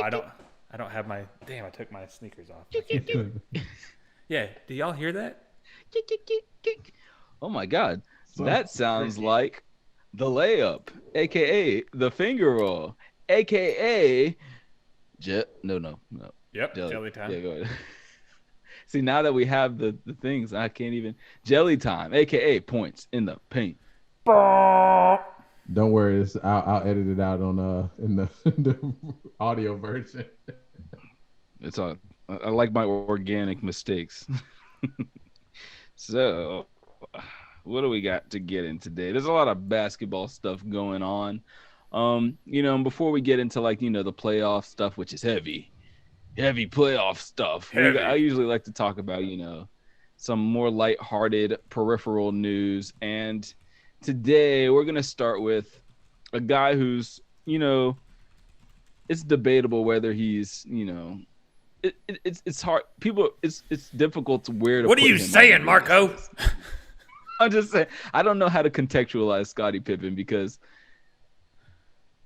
I don't have my. Damn, I took my sneakers off. I can't do it. Yeah, do y'all hear that? Oh my God, So, that sounds like the layup, aka the finger roll, aka no, Yep, jelly. jelly time. Yeah, go ahead. See, now that we have the things, I can't even jelly time, aka points in the paint. don't worry, I'll edit it out on in the audio version. It's all I like my organic mistakes. So, what do we got to get in today? There's a lot of basketball stuff going on. Before we get into the playoff stuff, which is heavy playoff stuff. I Heavy. usually like to talk about, some more lighthearted peripheral news. And today we're going to start with a guy who's, it's debatable whether he's, it's hard. It's difficult to where to What are put you him on saying, the Marco? list. I'm just saying, I don't know how to contextualize Scottie Pippen because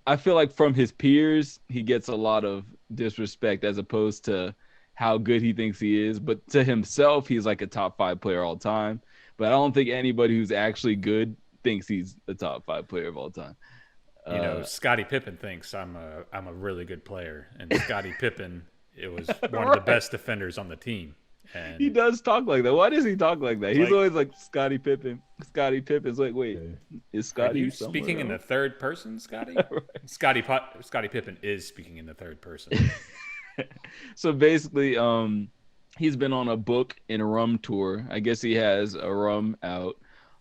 I feel like from his peers, he gets a lot of disrespect as opposed to how good he thinks he is. But to himself, he's like a top 5 player all time. But I don't think anybody who's actually good thinks he's a top 5 player of all time. Scottie Pippen thinks I'm a really good player, and Scottie Pippen was one of the Right. best defenders on the team. And He does talk like that. Why does he talk like that? He's Like- always like Scottie Pippen. Scottie Pippen's like, wait, is are Scottie you somewhere speaking in the else? third person, Scotty? Right. Scottie Pippen is speaking in the third person. So basically, he's been on a book and a rum tour. I guess he has a rum out,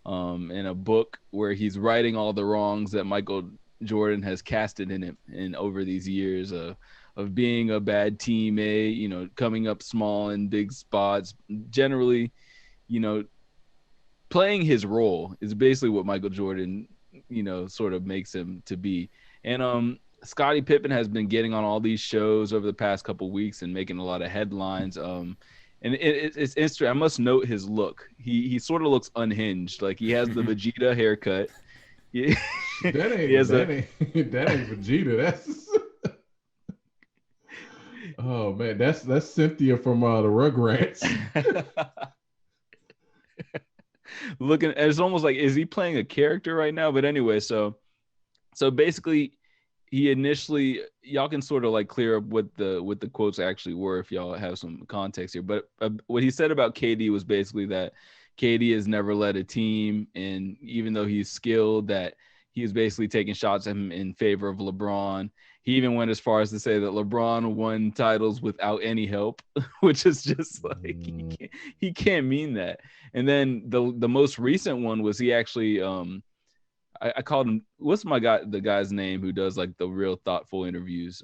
and a book where he's righting all the wrongs that Michael Jordan has casted in him in over these years of being a bad teammate, coming up small in big spots, generally, playing his role is basically what Michael Jordan, sort of makes him to be. And Scottie Pippen has been getting on all these shows over the past couple weeks and making a lot of headlines. And it's interesting. I must note his look. He sort of looks unhinged. Like he has the Vegeta haircut. He That ain't Vegeta. That's oh man, that's Cynthia from the Rugrats. Looking, it's almost like, is he playing a character right now? But anyway, so basically he initially, y'all can sort of like clear up what the quotes actually were if y'all have some context here. But what he said about KD was basically that KD has never led a team, and even though he's skilled, that he was basically taking shots at him in favor of LeBron. He even went as far as to say that LeBron won titles without any help, which is just like he can't mean that. And then the most recent one was he actually I called him, what's the guy's name who does like the real thoughtful interviews?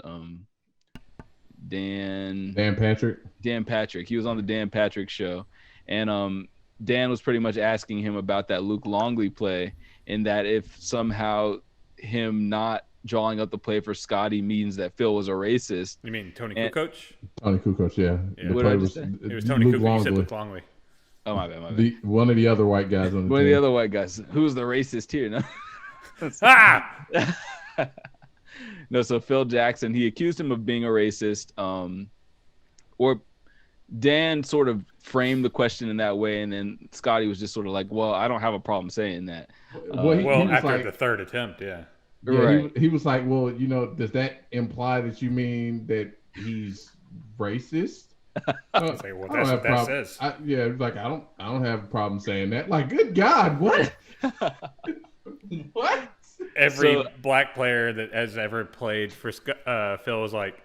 Dan Patrick. He was on the Dan Patrick show, and Dan was pretty much asking him about that Luke Longley play, and that if somehow him not drawing up the play for Scottie means that Phil was a racist. You mean Tony Kukoc? Tony Kukoc, yeah. Yeah. What did I just say? It was Tony Kukoc. You said Luke Longley. Oh, my bad. One of the other white guys on the One team. of the other white guys. Who's the racist here? No? Ah! No, so Phil Jackson, he accused him of being a racist. Or Dan sort of framed the question in that way, and then Scottie was just sort of like, well, I don't have a problem saying that. Well, he was after like, the third attempt, yeah. yeah, Right. he was like, well, does that imply that you mean that he's racist? It's like, well, that's what that says. Yeah, like I don't have a problem saying that. Like, good God, what? What? Every black player that has ever played for Phil was like,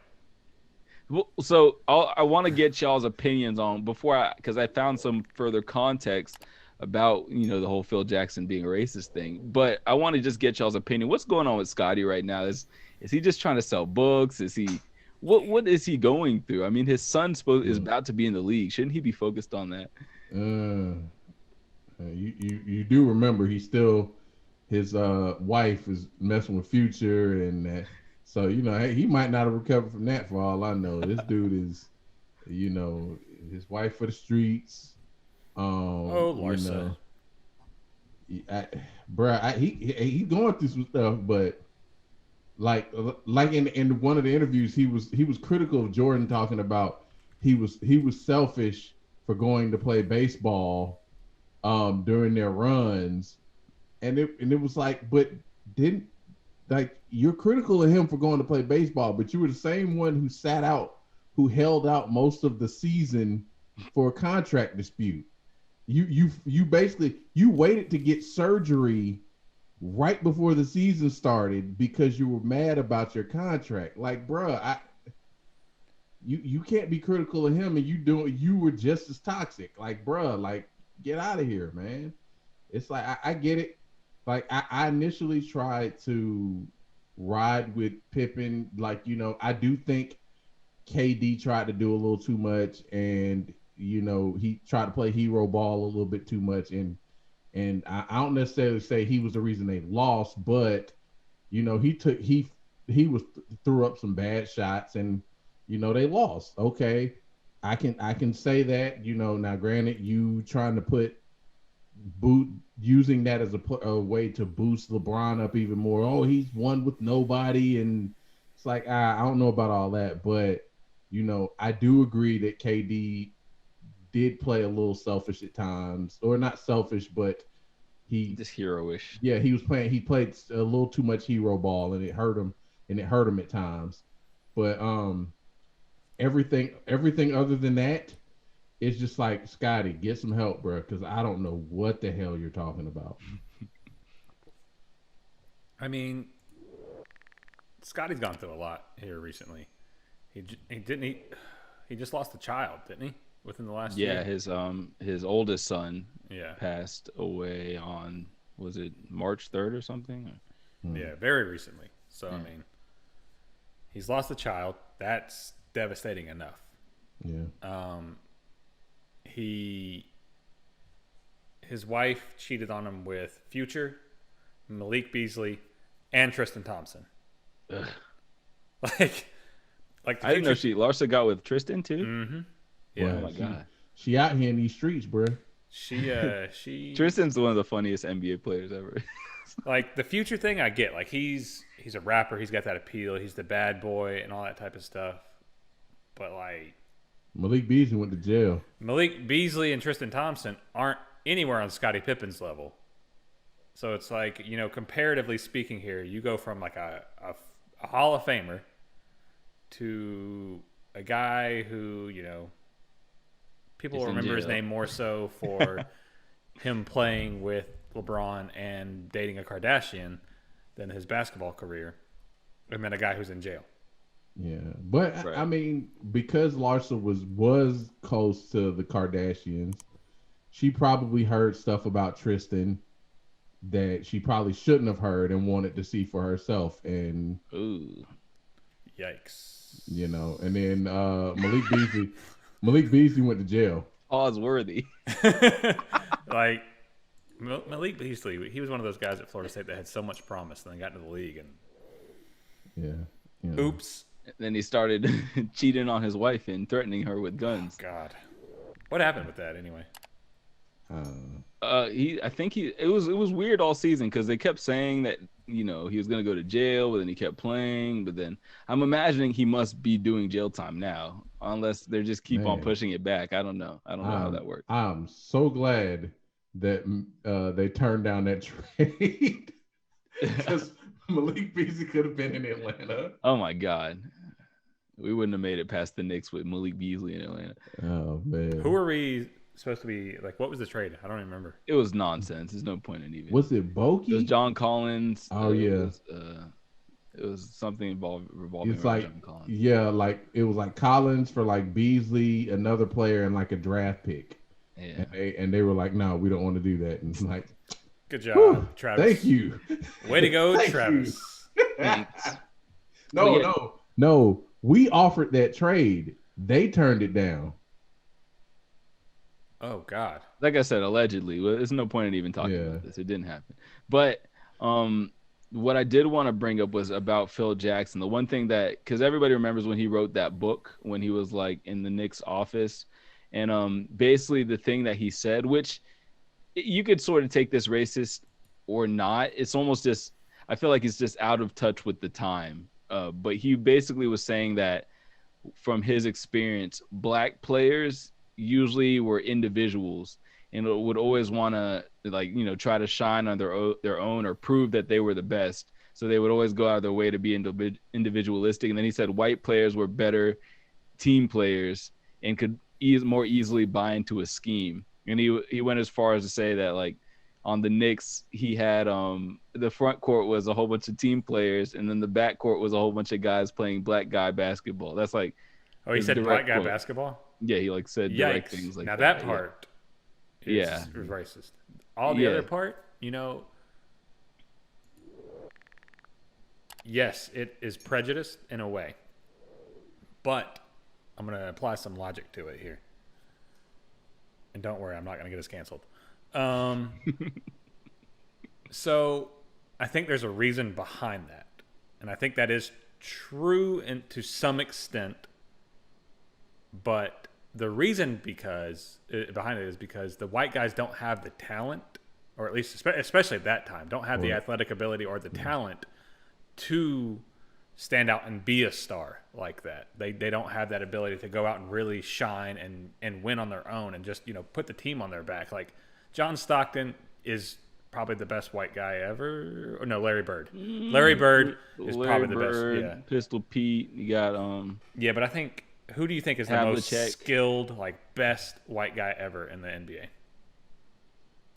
Well, so I want to get y'all's opinions on because I found some further context about the whole Phil Jackson being a racist thing. But I want to just get y'all's opinion. What's going on with Scottie right now? Is he just trying to sell books? Is he what is he going through? I mean, his son is about to be in the league. Shouldn't he be focused on that? You do remember his wife is messing with Future, and so he might not have recovered from that for all I know. This dude is, his wife for the streets. Larsa. He's going through some stuff, but like in one of the interviews, he was critical of Jordan, talking about he was selfish for going to play baseball during their runs, and it was like, but didn't, like, you're critical of him for going to play baseball, but you were the same one who sat out, who held out most of the season for a contract dispute. You basically, you waited to get surgery right before the season started because you were mad about your contract. Like, bruh, you can't be critical of him and you were just as toxic. Like, bruh, like, get out of here, man. It's like, I get it. Like, I initially tried to ride with Pippen. Like, I do think KD tried to do a little too much, and he tried to play hero ball a little bit too much, and I don't necessarily say he was the reason they lost, but he was threw up some bad shots, and they lost. Okay, I can say that. Now granted, you trying to using that as a way to boost LeBron up even more. Oh, he's won with nobody, and it's like, I don't know about all that, but I do agree that KD did play a little selfish at times, or not selfish, but he just heroish. Yeah, he played a little too much hero ball, and it hurt him at times. But everything other than that, it's just like, Scottie, get some help, bro, because I don't know what the hell you're talking about. I mean, Scottie's gone through a lot here recently. He just lost a child, didn't he? Within the last year. Yeah, his oldest son Yeah. passed away on, was it March 3rd or something? Yeah, very recently. So I mean, he's lost a child. That's devastating enough. Yeah. His wife cheated on him with Future, Malik Beasley, and Tristan Thompson. Ugh. Like I didn't know Larsa got with Tristan too. Mm-hmm. Yeah. Oh my god. She out here in these streets, bro. She Tristan's one of the funniest NBA players ever. Like, the Future thing, I get. Like, he's a rapper. He's got that appeal. He's the bad boy and all that type of stuff. But, like, Malik Beasley went to jail. Malik Beasley and Tristan Thompson aren't anywhere on Scottie Pippen's level. So it's like, comparatively speaking here, you go from like a Hall of Famer to a guy who, people He's remember his name more so for him playing with LeBron and dating a Kardashian than his basketball career. And then a guy who's in jail. Yeah, but right. I mean, because Larsa was close to the Kardashians, she probably heard stuff about Tristan that she probably shouldn't have heard and wanted to see for herself. And ooh, yikes! And then Malik Beasley went to jail. Pause worthy. Like, Malik Beasley, he was one of those guys at Florida State that had so much promise, and then got into the league and oops. Then he started cheating on his wife and threatening her with guns. Oh, God, what happened with that anyway? It was weird all season because they kept saying that he was gonna go to jail, but then he kept playing. But then I'm imagining he must be doing jail time now, unless they just keep on pushing it back. I don't know how that works. I'm so glad that they turned down that trade because Malik Beasley could have been in Atlanta. Oh my God, we wouldn't have made it past the Knicks with Malik Beasley in Atlanta. Oh man, who are we supposed to be? Like, what was the trade? I don't even remember. It was nonsense. There's no point in even. Was it Bokeh? It was John Collins. Oh yeah. It was something revolving it's around like, John Collins. Yeah, like it was like Collins for like Beasley, another player, and like a draft pick. Yeah. And they were like, no, we don't want to do that. And like, good job, Travis. Thank you. Way to go, Travis. Thanks. No. We offered that trade. They turned it down. Oh God. Like I said, allegedly. Well, there's no point in even talking about this. It didn't happen. But what I did want to bring up was about Phil Jackson. The one thing that, because everybody remembers when he wrote that book when he was like in the Knicks office, and basically the thing that he said, which you could sort of take this racist or not. It's almost just, I feel like he's just out of touch with the time. But he basically was saying that from his experience, black players usually were individuals and would always want to try to shine on their own or prove that they were the best. So they would always go out of their way to be individualistic. And then he said white players were better team players and could more easily buy into a scheme. And he went as far as to say that like on the Knicks, he had the front court was a whole bunch of team players, and then the back court was a whole bunch of guys playing black guy basketball. That's like, oh, he said black guy basketball. Yeah, he like said direct things like that. Now that part, is racist. All the other part, yes, it is prejudiced in a way, but I'm gonna apply some logic to it here. And don't worry, I'm not gonna get us canceled. So I think there's a reason behind that. And I think that is true to some extent. But the reason behind it is because the white guys don't have the talent, or at least especially at that time, don't have the athletic ability or the talent to stand out and be a star like that. They don't have that ability to go out and really shine and win on their own and just, put the team on their back. Like John Stockton is probably the best white guy ever. Or no, Larry Bird. Larry Bird is probably the best. Yeah. Pistol Pete, you got yeah, but I think who do you think is the most skilled, like best white guy ever in the NBA?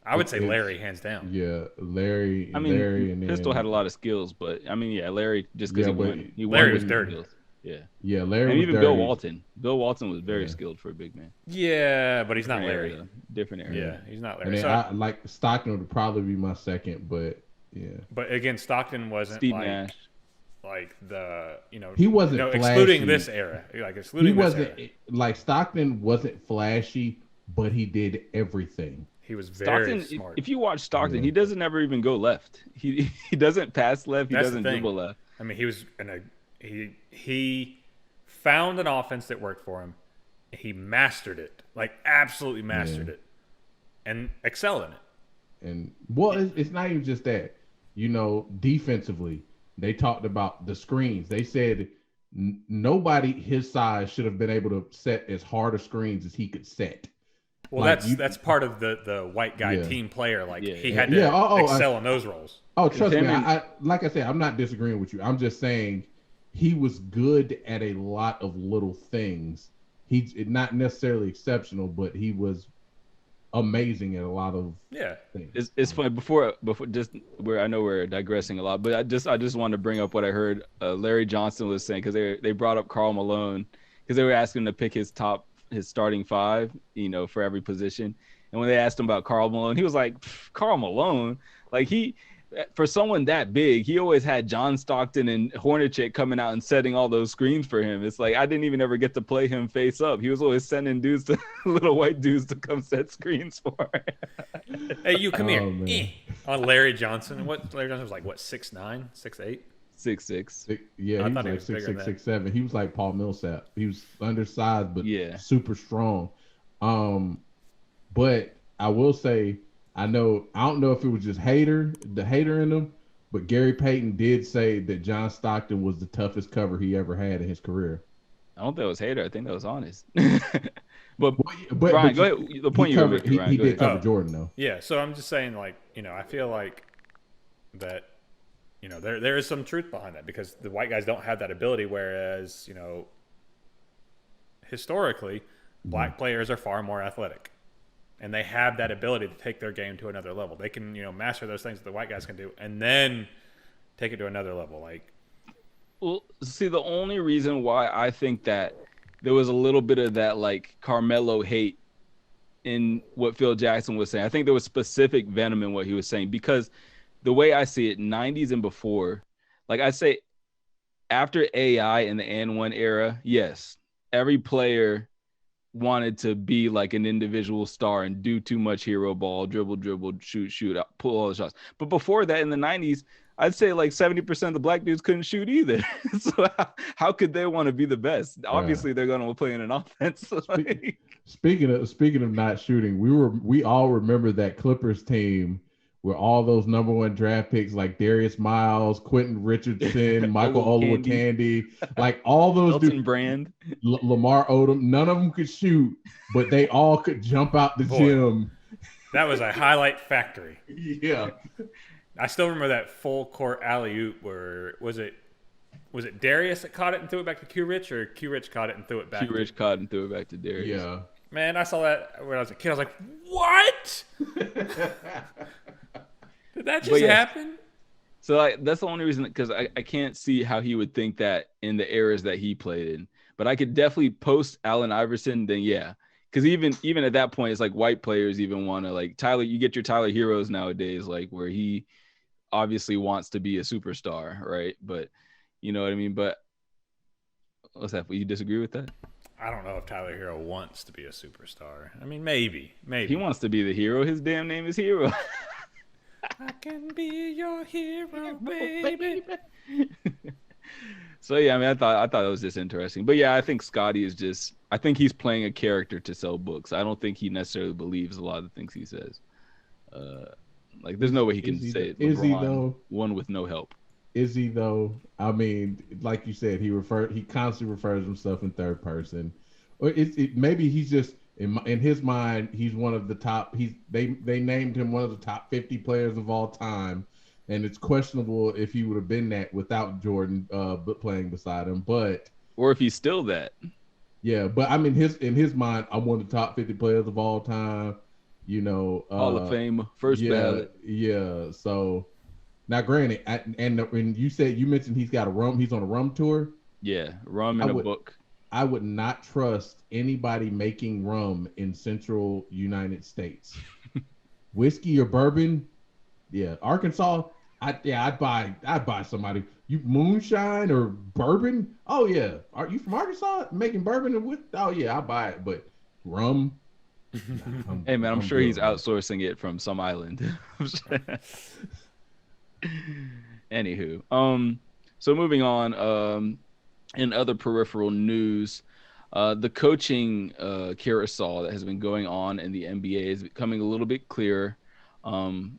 I would say Larry, hands down. Yeah, Larry. I mean, Larry and Pistol then, had a lot of skills, but I mean, yeah, Larry just because he won. Larry was dirty. Skills. Yeah. Yeah, Larry. And was even dirty. Bill Walton. Bill Walton was very skilled for a big man. Yeah, but he's not Larry. Different area. Yeah, he's not Larry. And then I like Stockton would probably be my second, but yeah. But again, Stockton wasn't Steve Nash. Like the he wasn't flashy. Excluding this era, like excluding he wasn't this era. Like Stockton wasn't flashy, but he did everything. He was very Stockton, smart. If you watch Stockton, he doesn't ever even go left. He doesn't pass left. He That's doesn't dribble left. I mean, he was he found an offense that worked for him. He mastered it, like absolutely mastered it, and excelled in it. And it's not even just that. Defensively, they talked about the screens. They said nobody his size should have been able to set as hard of screens as he could set. Well, that's part of the white guy team player. Like he had to excel in those roles. Oh, trust me. Like I said, I'm not disagreeing with you. I'm just saying he was good at a lot of little things. He's not necessarily exceptional, but he was amazing at a lot of things. It's funny before just where I know we're digressing a lot, but I just wanted to bring up what I heard Larry Johnson was saying because they brought up Karl Malone because they were asking him to pick his starting five, for every position. And when they asked him about Karl Malone, he was like, Karl Malone, like for someone that big, he always had John Stockton and Hornacek coming out and setting all those screens for him. It's like I didn't even ever get to play him face up. He was always sending little white dudes to come set screens for him. Hey, you come here. On Larry Johnson. Larry Johnson was like 6'9", 6'8"? 6'6". Yeah, he was like 6'6", 6'7". He was like Paul Millsap. He was undersized but super strong. But I will say, I don't know if it was just the hater in him, but Gary Payton did say that John Stockton was the toughest cover he ever had in his career. I don't think it was hater. I think that was honest. but Brian, go ahead. The point you were making, Brian. He did cover Jordan though. Yeah, so I'm just saying, like, I feel like that. There is some truth behind that because the white guys don't have that ability, whereas, historically, black players are far more athletic. And they have that ability to take their game to another level. They can, master those things that the white guys can do and then take it to another level. Well, see, the only reason why I think that there was a little bit of that, like, Carmelo hate in what Phil Jackson was saying. I think there was specific venom in what he was saying because the way I see it, 90s and before, like I say, after AI and the N1 era, yes, every player wanted to be like an individual star and do too much hero ball, dribble, shoot, pull all the shots. But before that, in the 90s, I'd say like 70% of the black dudes couldn't shoot either. So how could they want to be the best? Obviously, they're going to play in an offense. Speaking of not shooting, we all remember that Clippers team where all those number one draft picks like Darius Miles, Quentin Richardson, Michael Olowokandi, like all those Elton Brand, Lamar Odom, none of them could shoot, but they all could jump out the gym. That was a highlight factory. Yeah. I still remember that full court alley-oop where was it Darius that caught it and threw it back to Q-Rich, or Q-Rich caught it and threw it back? Q-Rich caught it and threw it back to Darius. Yeah. Man, I saw that when I was a kid. I was like, what? Did that just happen? So that's the only reason, because I can't see how he would think that in the eras that he played in. But I could definitely post Allen Iverson, then yeah. Because even at that point, it's like white players even want to, like, Tyler, you get your Tyler Heroes nowadays, like where he obviously wants to be a superstar, right? But you know what I mean? But what's that? You disagree with that? I don't know if Tyler Hero wants to be a superstar. I mean, maybe. He wants to be the hero. His damn name is Hero. I can be your hero, baby. So yeah, I mean, I thought it was just interesting. But yeah, I think Scottie is just. I think he's playing a character to sell books. I don't think he necessarily believes a lot of the things he says. Like, there's no way he can say it. Is he though? One with no help. Is he though? I mean, like you said, he constantly refers himself in third person, or maybe he's just in his mind he's one of the top. They named him one of the top 50 players of all time, and it's questionable if he would have been that without Jordan playing beside him. But or if he's still that. Yeah, but I mean, in his mind, I'm one of the top 50 players of all time. You know, Hall of Fame, first ballot. Yeah, so. Now, granted, and you mentioned he's on a rum tour. Yeah, rum and a book. I would not trust anybody making rum in central United States. Whiskey or bourbon, yeah. Arkansas, I'd buy somebody. You moonshine or bourbon? Oh yeah. Are you from Arkansas making bourbon and with? Oh yeah, I'll buy it. But rum. Hey man, I'm sure he's outsourcing it from some island. Anywho, so moving on, in other peripheral news, the coaching carousel that has been going on in the NBA is becoming a little bit clearer.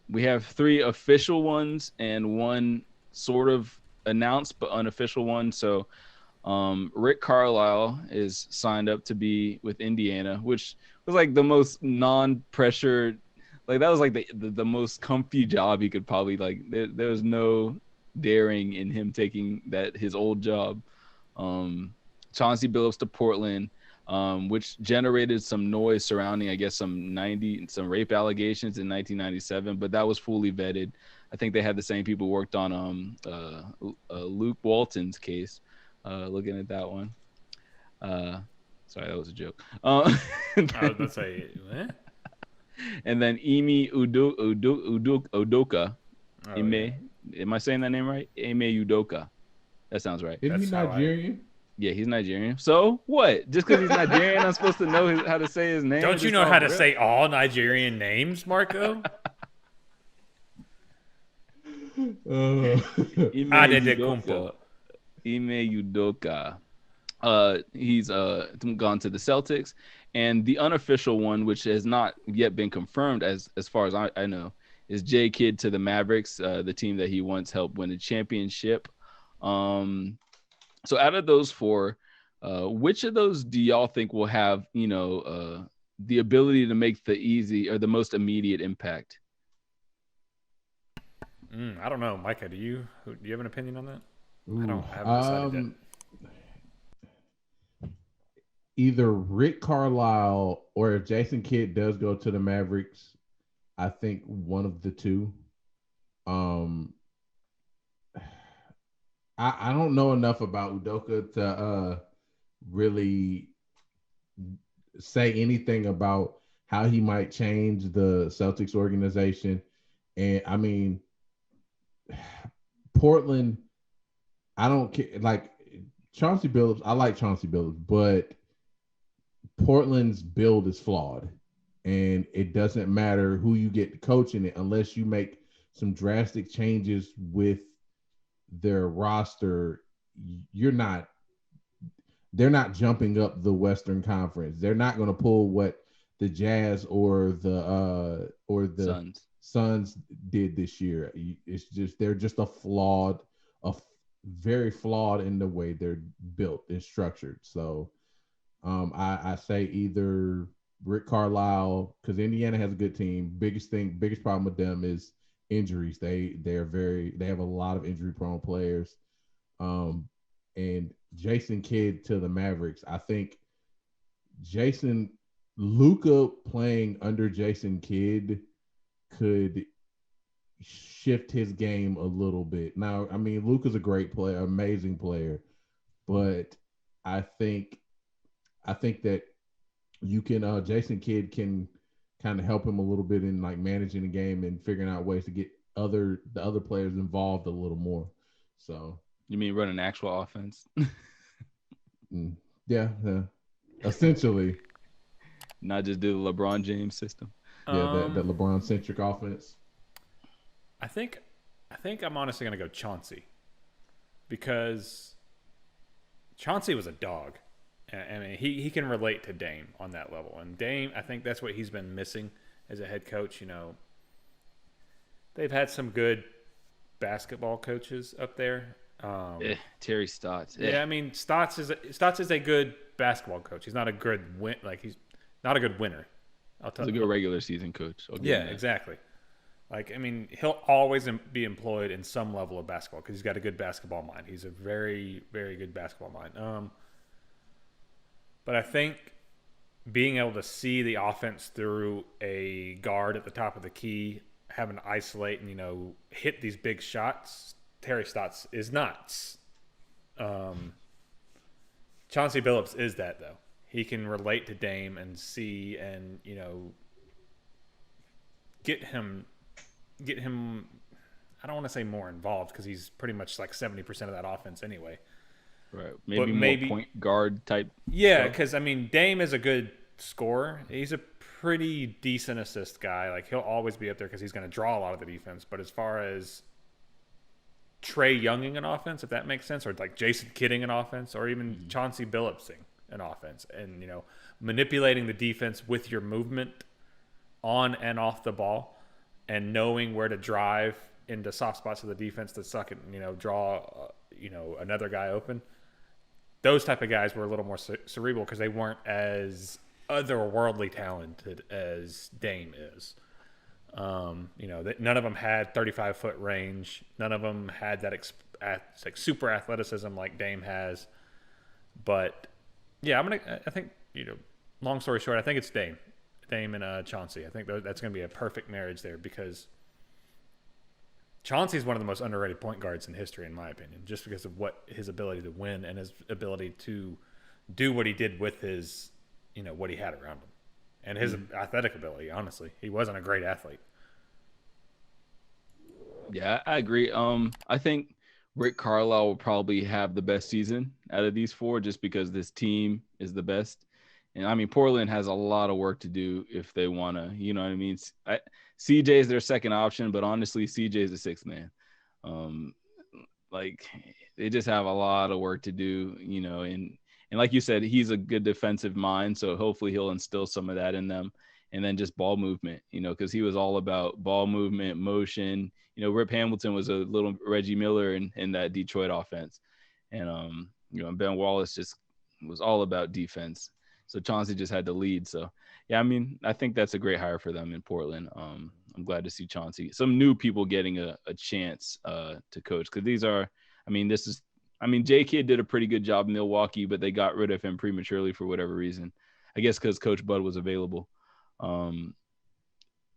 We have 3 official ones and 1 sort of announced but unofficial one. So Rick Carlisle is signed up to be with Indiana, which was like the most non-pressure. Like, that was like the most comfy job he could probably, like, there was no daring in him taking his old job. Chauncey Billups to Portland, which generated some noise surrounding, I guess, some rape allegations in 1997, but that was fully vetted. I think they had the same people worked on Luke Walton's case. Looking at that one. Sorry, that was a joke. I was about to say, what? And then Ime Udoka. Am I saying that name right? Ime Udoka. That sounds right. Isn't he Nigerian? Yeah, he's Nigerian. So what? Just because he's Nigerian, I'm supposed to know how to say his name? Don't you know how to say all Nigerian names, Marco? Adedecumpo. Ime Udoka. He's gone to the Celtics, and the unofficial one, which has not yet been confirmed as far as I know, is J Kidd to the Mavericks, the team that he once helped win a championship. So out of those 4, which of those do y'all think will have, the ability to make the most immediate impact? I don't know, Micah. Do you have an opinion on that? Ooh, I haven't decided yet. Either Rick Carlisle, or if Jason Kidd does go to the Mavericks, I think one of the two. I don't know enough about Udoka to really say anything about how he might change the Celtics organization. And I mean, Portland, I don't care. Like, Chauncey Billups, I like Chauncey Billups, but Portland's build is flawed, and it doesn't matter who you get coaching it unless you make some drastic changes with their roster. They're not jumping up the Western Conference. They're not going to pull what the Jazz or the Suns did this year. It's just they're just very flawed in the way they're built and structured. So I say either Rick Carlisle, because Indiana has a good team. Biggest problem with them is injuries. They have a lot of injury prone players. And Jason Kidd to the Mavericks. I think Luka playing under Jason Kidd could shift his game a little bit. Now, I mean, Luka's a great player, amazing player, but I think that you can Jason Kidd can kind of help him a little bit in like managing the game and figuring out ways to get the other players involved a little more. So you mean run an actual offense? Yeah, essentially. Not just do the LeBron James system. Yeah, the LeBron centric offense. I think I'm honestly gonna go Chauncey, because Chauncey was a dog. I mean, he can relate to Dame on that level, and Dame, I think that's what he's been missing as a head coach. You know, they've had some good basketball coaches up there. Terry Stotts. Yeah, I mean, Stotts is a good basketball coach. He's not a good he's not a good winner. He's a good regular season coach. Yeah, exactly. Like, I mean, he'll always be employed in some level of basketball because he's got a good basketball mind. He's a very, very good basketball mind. But I think being able to see the offense through a guard at the top of the key, having to isolate and, you know, hit these big shots, Terry Stotts is not. Chauncey Billups is that, though. He can relate to Dame and see and, you know, get him I don't want to say more involved because he's pretty much like 70% of that offense anyway. Right. Maybe more point guard type. Yeah, because I mean, Dame is a good scorer. He's a pretty decent assist guy. Like, he'll always be up there because he's going to draw a lot of the defense. But as far as Trae Younging an offense, if that makes sense, or like Jason Kidding an offense, or even Chauncey Billupsing an offense, and, you know, manipulating the defense with your movement on and off the ball, and knowing where to drive into soft spots of the defense to suck it and, you know, draw, you know, another guy open. Those type of guys were a little more cerebral because they weren't as otherworldly talented as Dame is. You know, none of them had 35-foot range. None of them had that like super athleticism like Dame has. But yeah, I think, you know, long story short, I think it's Dame and Chauncey. I think that's going to be a perfect marriage there because Chauncey is one of the most underrated point guards in history, in my opinion, just because of his ability to win and his ability to do what he did with his, you know, what he had around him, and his athletic ability. Honestly, he wasn't a great athlete. Yeah, I agree. I think Rick Carlisle will probably have the best season out of these four, just because this team is the best. And I mean, Portland has a lot of work to do if they want to, you know what I mean? CJ is their second option, but honestly, CJ is the sixth man. Like, they just have a lot of work to do, you know, and like you said, he's a good defensive mind. So hopefully he'll instill some of that in them, and then just ball movement, you know, because he was all about ball movement, motion. You know, Rip Hamilton was a little Reggie Miller in that Detroit offense. And, you know, Ben Wallace just was all about defense. So Chauncey just had to lead. So, yeah, I mean, I think that's a great hire for them in Portland. I'm glad to see Chauncey. Some new people getting a chance to coach, because these are – J. Kidd did a pretty good job in Milwaukee, but they got rid of him prematurely for whatever reason. I guess because Coach Bud was available.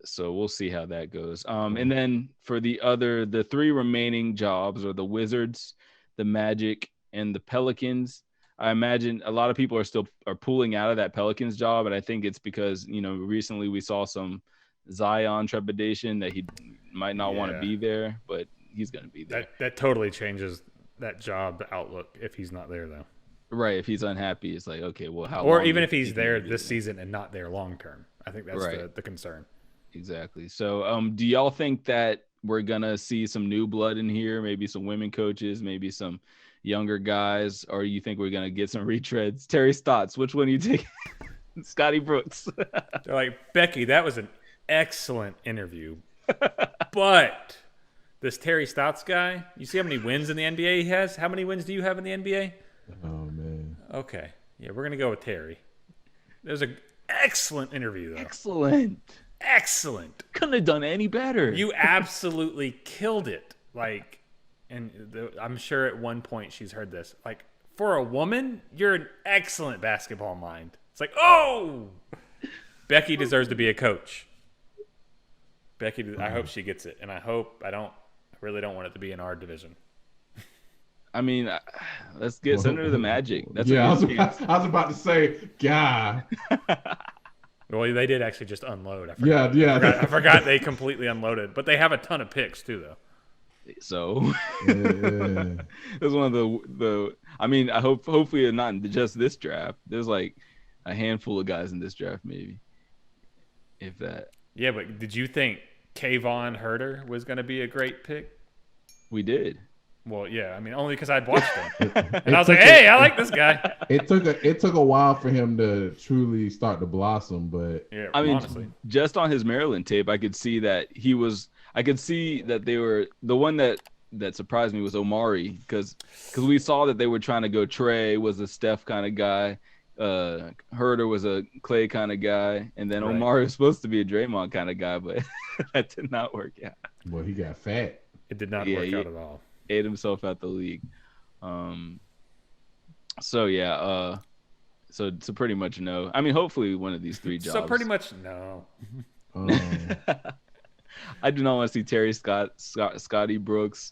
So we'll see how that goes. And then for the three remaining jobs are the Wizards, the Magic, and the Pelicans. I imagine a lot of people are pulling out of that Pelicans job, and I think it's because, you know, recently we saw some Zion trepidation that he might not want to be there, but he's going to be there. That totally changes that job outlook if he's not there, though. Right. If he's unhappy, it's like, okay, well, how? Or even if he's there this season and not there long term. I think that's the concern. Exactly. So, do y'all think that we're gonna see some new blood in here? Maybe some women coaches, maybe some younger guys, or you think we're gonna get some retreads? Terry Stotts, which one do you take? Scotty Brooks. They're like, Becky, that was an excellent interview. But this Terry Stotts guy, you see how many wins in the NBA he has? How many wins do you have in the NBA? Oh man. Okay. Yeah, we're going to go with Terry. It was an excellent interview, though. Excellent. Excellent. Couldn't have done any better. You absolutely killed it. Like, and I'm sure at one point she's heard this. Like, for a woman, you're an excellent basketball mind. It's like, oh, Becky deserves to be a coach. Becky, I hope she gets it, and I really don't want it to be in our division. I mean, let's get send her the Magic. That's I was about to say, God. Well, they did actually just unload. I forgot they completely unloaded, but they have a ton of picks too, though. So that's one of the. I mean, I hopefully not just this draft. There's like a handful of guys in this draft, maybe, if that. Yeah, but did you think Kayvon Herter was going to be a great pick? We did. Well, yeah. I mean, only because I'd watched him, and I was like, "Hey, I like this guy." It took a while for him to truly start to blossom, but yeah, I mean, honestly, just on his Maryland tape, I could see that he was. I could see that they were the one that surprised me was Omari because we saw that they were trying to go. Trey was a Steph kind of guy. Herter was a Clay kind of guy, and then Omari was supposed to be a Draymond kind of guy, but that did not work out. Well, he got fat. It did not work out at all. Ate himself out the league. So pretty much no. I mean, hopefully one of these three jobs. So pretty much no. I do not want to see Terry Scottie Brooks.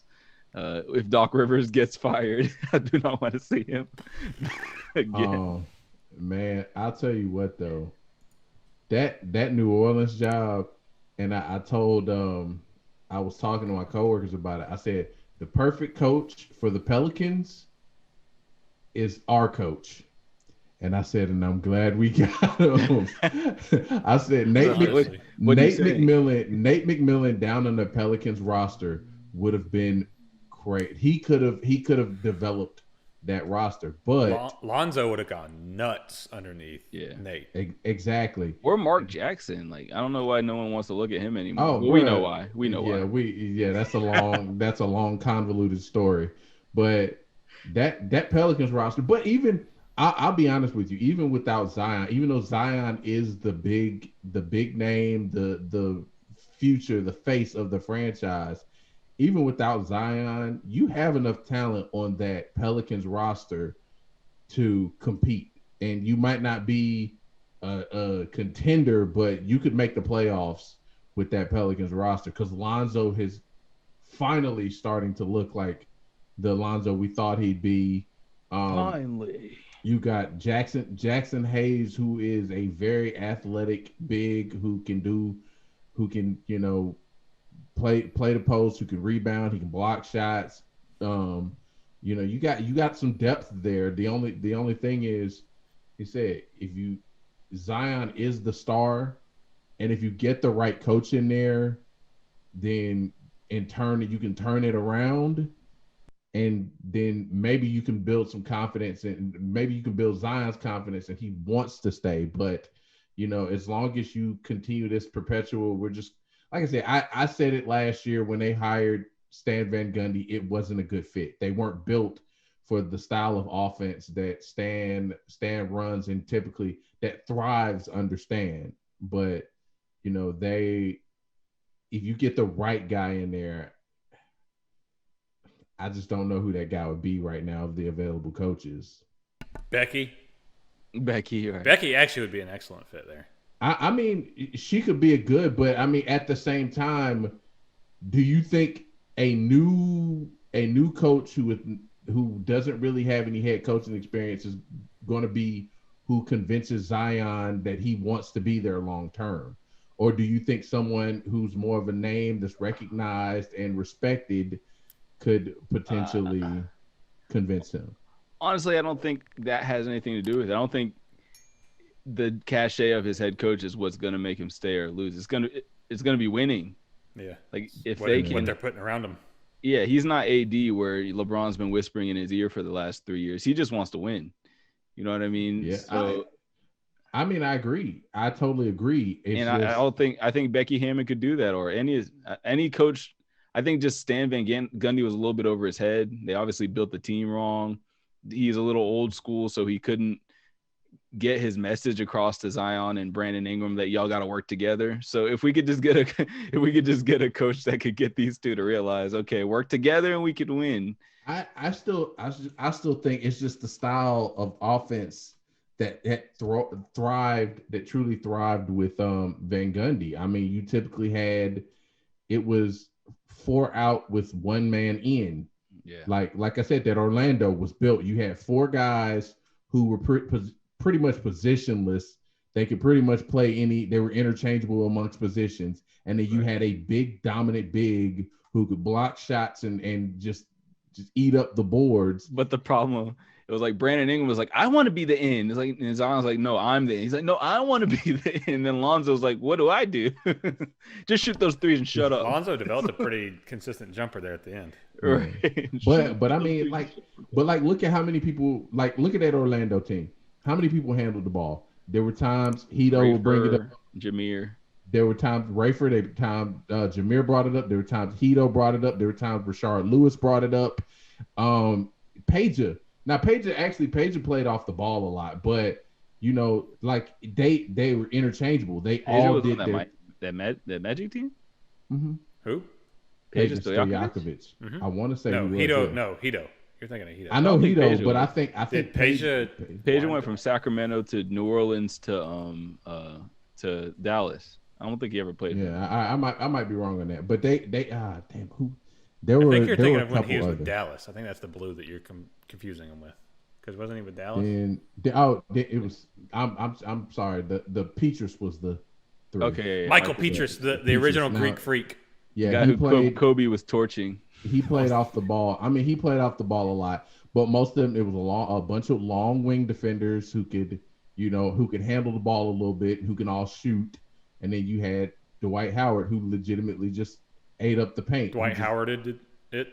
If Doc Rivers gets fired, I do not want to see him again. Oh man, I'll tell you what though, that New Orleans job, and I told I was talking to my coworkers about it. I said the perfect coach for the Pelicans is our coach. And I said, and I'm glad we got him. I said Nate McMillan down on the Pelicans roster would have been great. He could have developed that roster, but Lonzo would have gone nuts underneath. Yeah, Nate. Exactly. Or Mark Jackson. Like, I don't know why no one wants to look at him anymore. Oh, well, we know why. We know why. That's a long convoluted story. But that Pelicans roster, but even I'll be honest with you, even without Zion, even though Zion is the big name, the future, the face of the franchise, even without Zion, you have enough talent on that Pelicans roster to compete. And you might not be a contender, but you could make the playoffs with that Pelicans roster because Lonzo is finally starting to look like the Lonzo we thought he'd be. Finally. You got Jackson Hayes, who is a very athletic big who can play the post, who can rebound, he can block shots. You got some depth there. The only thing is, he said, Zion is the star, and if you get the right coach in there, then in turn you can turn it around. And then maybe you can build some confidence, and maybe you can build Zion's confidence, and he wants to stay. But, as long as you continue this perpetual, we're just, like I said, I said it last year when they hired Stan Van Gundy, it wasn't a good fit. They weren't built for the style of offense that Stan runs and typically that thrives under Stan. But, if you get the right guy in there, I just don't know who that guy would be right now of the available coaches. Becky, right. Becky actually would be an excellent fit there. I mean, she could be a good, but I mean, at the same time, do you think a new coach who doesn't really have any head coaching experience is going to be who convinces Zion that he wants to be there long term? Or do you think someone who's more of a name that's recognized and respected could potentially convince him? Honestly, I don't think that has anything to do with it. I don't think the cachet of his head coach is what's going to make him stay or lose. It's going to be winning. Yeah. Like if what they're putting around him. Yeah, he's not AD where LeBron's been whispering in his ear for the last 3 years. He just wants to win. You know what I mean? Yeah. So I mean, I agree. I totally agree. It's And just I think Becky Hammond could do that, or any coach. I think just Stan Van Gundy was a little bit over his head. They obviously built the team wrong. He's a little old school, so he couldn't get his message across to Zion and Brandon Ingram that y'all got to work together. So if we could just get a coach that could get these two to realize, okay, work together and we could win. I still think it's just the style of offense that truly thrived with Van Gundy. I mean, you typically had it was 4 out with 1 man in. Yeah. Like I said, that Orlando was built. You had 4 guys who were pretty much positionless. They could pretty much play any. They were interchangeable amongst positions, and then you had a big dominant big who could block shots and just eat up the boards. But the problem, it was like Brandon Ingram was like, I want to be the end. It's like, and Zion's like, no, I'm the end. He's like, no, I want to be the end. And then Lonzo's like, what do I do? Just shoot those threes and shut up. Lonzo developed a pretty consistent jumper there at the end. Right. But I mean, look at how many people, look at that Orlando team. How many people handled the ball? There were times Hito would bring it up. Jameer. There were times Rayford. There were times Jameer brought it up. There were times Hito brought it up. There were times Rashard Lewis brought it up. Pager. Now Pager played off the ball a lot, but they were interchangeable. They all did that Magic team. Mm-hmm. Who? Peja Stojakovic. Mm-hmm. I want to say Hito. No, Hito. You're thinking of Hito. I know Hito, but I think Peja went from Sacramento to New Orleans to Dallas. I don't think he ever played. Yeah, I might be wrong on that, but they damn who. I think you're thinking of when he was with Dallas. I think that's the blue that you're confusing him with, because wasn't he with Dallas? And it was. I'm sorry. The Petrus was the 3. Okay, Michael Petrus, the original Greek freak. Yeah, the guy who played, Kobe was torching. He played off the ball. I mean, he played off the ball a lot, but most of them, it was a bunch of long wing defenders who could handle the ball a little bit, who can all shoot, and then you had Dwight Howard, who legitimately just ate up the paint. Dwight Howard did it.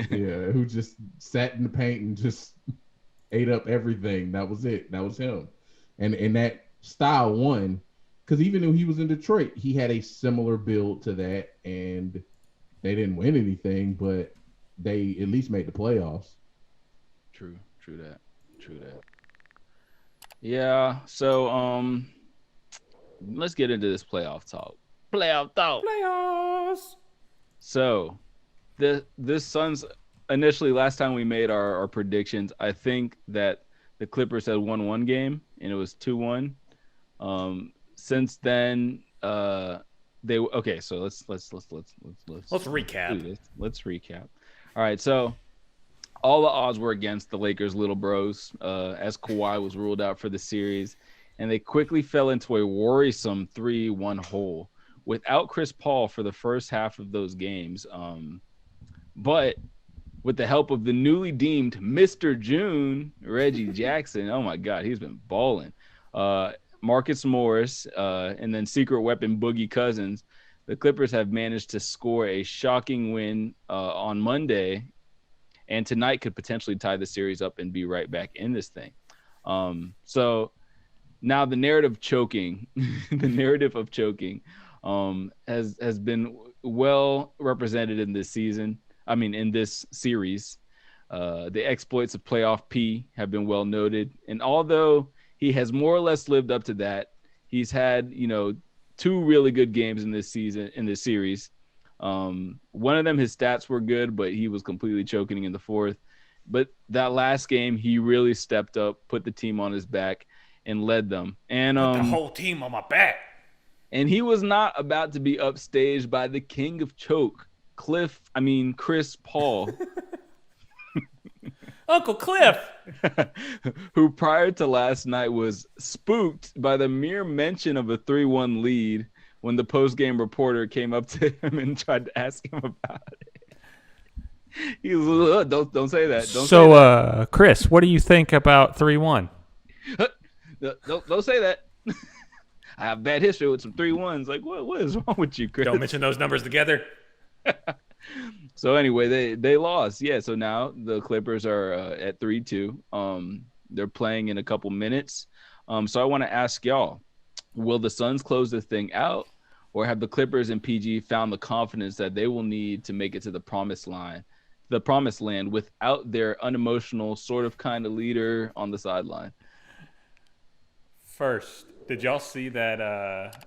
Yeah, who just sat in the paint and just ate up everything. That was it. That was him. And that style won, because even though he was in Detroit, he had a similar build to that, and they didn't win anything, but they at least made the playoffs. True that. Yeah, so let's get into this playoff talk. Playoffs. So, this Suns, initially last time we made our predictions, I think that the Clippers had won 1 game and it was 2-1. Since then, so let's recap. Let's recap. All right, so all the odds were against the Lakers' little bros, as Kawhi was ruled out for the series, and they quickly fell into a worrisome 3-1 hole without Chris Paul for the first half of those games. But with the help of the newly deemed Mr. June, Reggie Jackson, oh my God, he's been balling. Marcus Morris, and then secret weapon Boogie Cousins, the Clippers have managed to score a shocking win on Monday, and tonight could potentially tie the series up and be right back in this thing. So now the narrative of choking has been well represented in this season. I mean, in this series, the exploits of playoff P have been well noted, and although he has more or less lived up to that, he's had 2 really good games in this series. One of them, his stats were good, but he was completely choking in the 4th. But that last game, he really stepped up, put the team on his back, and led them. And put the whole team on my back. And he was not about to be upstaged by the king of choke, Chris Paul. Uncle Cliff. Who prior to last night was spooked by the mere mention of a 3-1 lead when the post-game reporter came up to him and tried to ask him about it. He was, don't say that. Don't say that. Chris, what do you think about 3-1? Don't say that. I have bad history with some 3-1s. Like, what is wrong with you, Chris? Don't mention those numbers together. So anyway, they lost. Yeah, so now the Clippers are at 3-2. They're playing in a couple minutes. So I want to ask y'all, will the Suns close this thing out, or have the Clippers and PG found the confidence that they will need to make it to the promised land without their unemotional sort of kind of leader on the sideline? First, did y'all see that?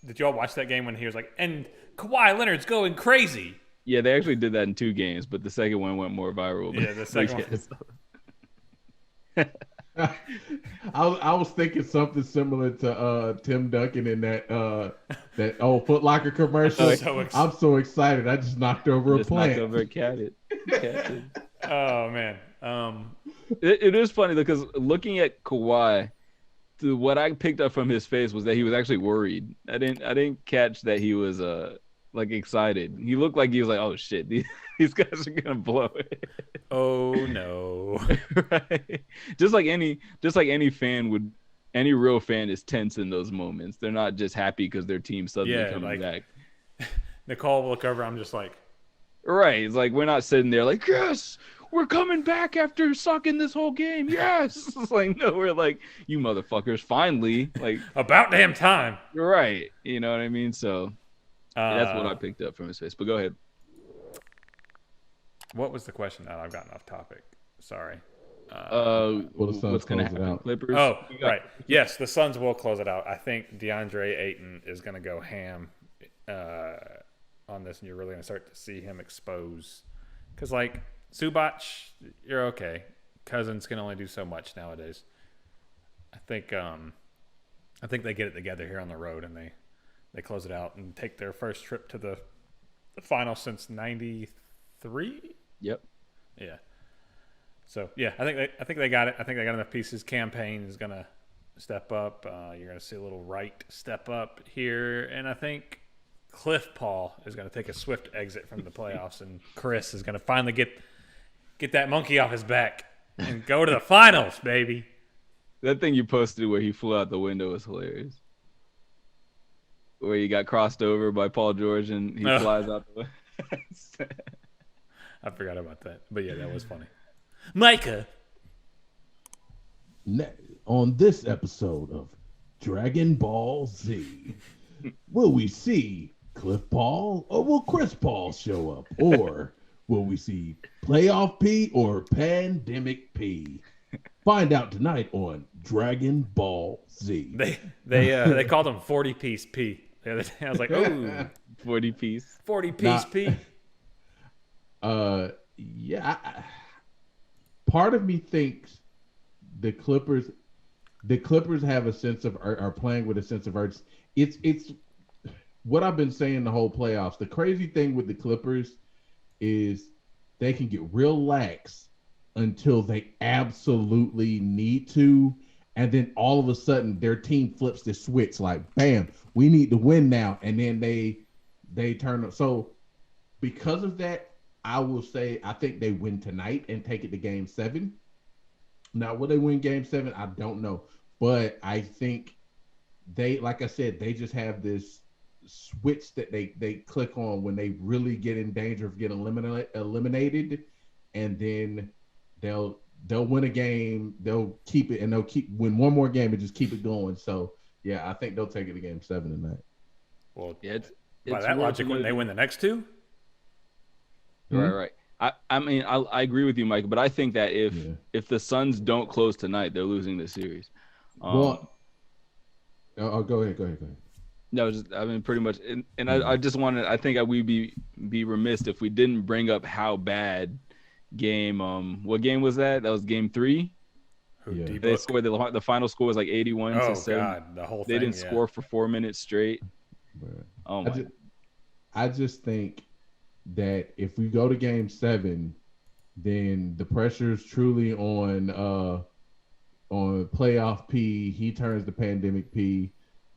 Did y'all watch that game when he was like, and Kawhi Leonard's going crazy? Yeah, they actually did that in 2 games, but the second one went more viral. Yeah, the second one. I was thinking something similar to Tim Duncan in that old Foot Locker commercial. I'm so excited. I just knocked over a plant. Knocked over a cat. Oh man. It is funny because looking at Kawhi, what I picked up from his face was that he was actually worried. I didn't catch that he was like excited. He looked like he was like, oh shit, these guys are gonna blow it. Oh no. Right. Just like any fan would, any real fan is tense in those moments. They're not just happy because their team's suddenly coming back. Nicole will look over, I'm just like, right. It's like we're not sitting there like, yes, we're coming back after sucking this whole game. Yes. It's like, no, we're like, you motherfuckers, finally. Like, about damn time. You're right. You know what I mean? So that's what I picked up from his face. But go ahead. What was the question? Oh, I've gotten off topic. Sorry. What's going to happen? Clippers? Oh, right. Yes, the Suns will close it out. I think DeAndre Ayton is going to go ham on this, and you're really going to start to see him expose. Because, like, Zubac, you're okay. Cousins can only do so much nowadays. I think they get it together here on the road, and they close it out and take their first trip to the final since '93. Yep. Yeah. So yeah, I think they got it. I think they got enough pieces. Campaign is gonna step up. You're gonna see a little Wright step up here, and I think Cliff Paul is gonna take a swift exit from the playoffs, and Chris is gonna finally get that monkey off his back and go to the finals, baby. That thing you posted where he flew out the window was hilarious. Where he got crossed over by Paul George and he flies out the window. I forgot about that, but yeah, that was funny. Micah. On this episode of Dragon Ball Z, will we see Cliff Paul or will Chris Paul show up? Or will we see Playoff P or Pandemic P? Find out tonight on Dragon Ball Z. They called him 40-piece P the other day. I was like, ooh. 40-piece. 40-piece P. Yeah. Part of me thinks the Clippers have a sense of are playing with a sense of urgency. It's what I've been saying the whole playoffs. The crazy thing with the Clippers is they can get real lax until they absolutely need to, and then all of a sudden their team flips the switch like, bam, we need to win now, and then they turn up. So because of that, I will say I think they win tonight and take it to Game 7. Now, will they win Game 7? I don't know, but I think they, like I said, they just have this switch that they click on when they really get in danger of getting eliminated, and then they'll win a game, they'll keep it, and they'll win one more game and just keep it going. So yeah, I think they'll take it to Game 7 tonight. Well, yeah, by that logic, wouldn't they win the next 2? Right. I mean, I agree with you, Mike, but I think that if the Suns don't close tonight, they're losing the series. Go ahead. No, I mean, pretty much, and I just wanted. I think we'd be remiss if we didn't bring up how bad game. What game was that? That was Game 3. Yeah. They scored the final score was like 81 to 7. God, the whole thing. They didn't score for 4 minutes straight. Oh my! I just think that if we go to Game 7, then the pressure is truly on Playoff P. He turns to Pandemic P.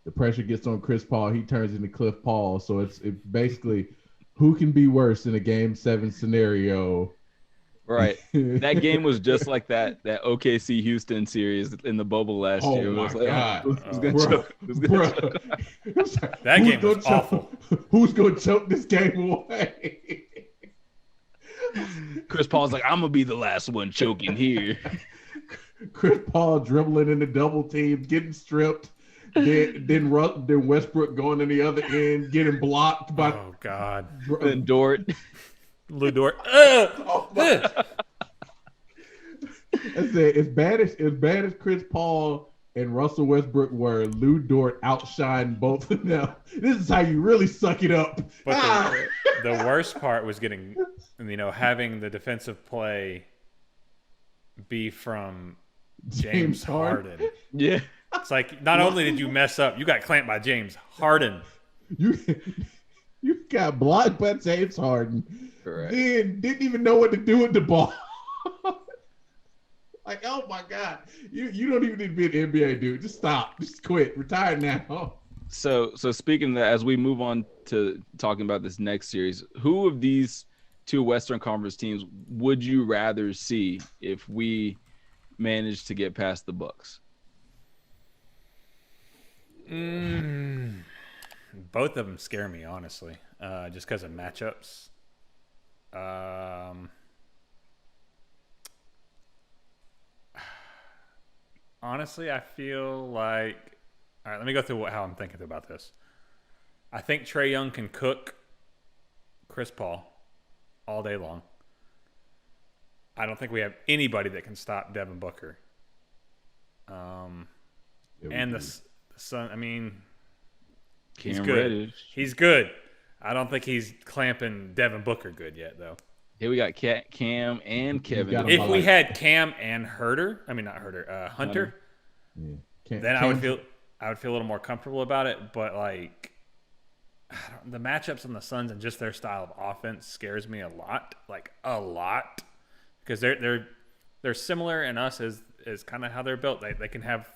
The pressure gets on Chris Paul. He turns into Cliff Paul. So it's basically who can be worse in a Game 7 scenario. Right. That game was just like that OKC Houston series in the bubble last year. Oh, my God. That game was awful. Who's going to choke this game away? Chris Paul's like, I'm going to be the last one choking here. Chris Paul dribbling in the double team, getting stripped. Then Westbrook going to the other end, getting blocked by. Oh God. Then Dort. Lou Dort. Oh, my. I said, as bad as Chris Paul and Russell Westbrook were, Lou Dort outshined both of them. This is how you really suck it up. But the worst part was getting, having the defensive play be from James Harden. Yeah. It's like, not only did you mess up, you got clamped by James Harden. You got blocked by James Harden. Correct. Then didn't even know what to do with the ball. Like, oh my God. You don't even need to be an NBA dude. Just stop. Just quit. Retire now. So speaking of that, as we move on to talking about this next series, who of these two Western Conference teams would you rather see if we manage to get past the Bucks? Both of them scare me, honestly, just because of matchups. Honestly, I feel like... All right, let me go through how I'm thinking about this. I think Trae Young can cook Chris Paul all day long. I don't think we have anybody that can stop Devin Booker. And the Sun, I mean, he's Cam good. Reddish. He's good. I don't think he's clamping Devin Booker good yet, though. Here we got Cam and Kevin. If we had Cam and Hunter, Hunter, Yeah. then I would feel a little more comfortable about it. But like, the matchups on the Suns and just their style of offense scares me a lot, because they're similar in us as kind of how they're built. They can have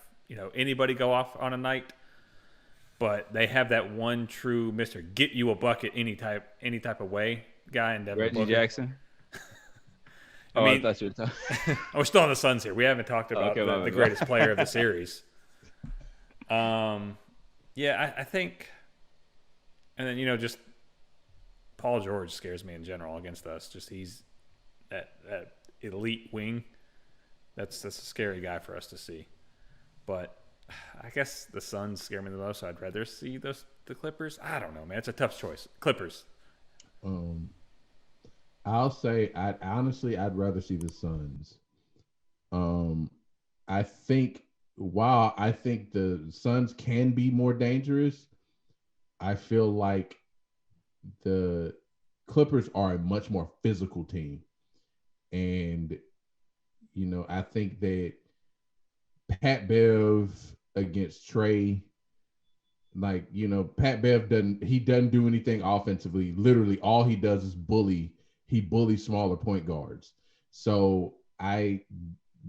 anybody go off on a night, but they have that one true Mr. Get you a bucket any type of way guy in Devin Reggie Booker. Jackson. I thought you were talking. We're still on the Suns here. We haven't talked about the greatest player of the series. I think, and then just Paul George scares me in general against us. Just he's that elite wing. That's a scary guy for us to see. But I guess the Suns scare me the most. So I'd rather see the Clippers. I don't know, man. It's a tough choice. Clippers. I'll say I'd rather see the Suns. I think while I think the Suns can be more dangerous, I feel like the Clippers are a much more physical team. And I think that Pat Bev against Trae, Pat Bev doesn't do anything offensively. Literally all he does is bully. He bullies smaller point guards. So I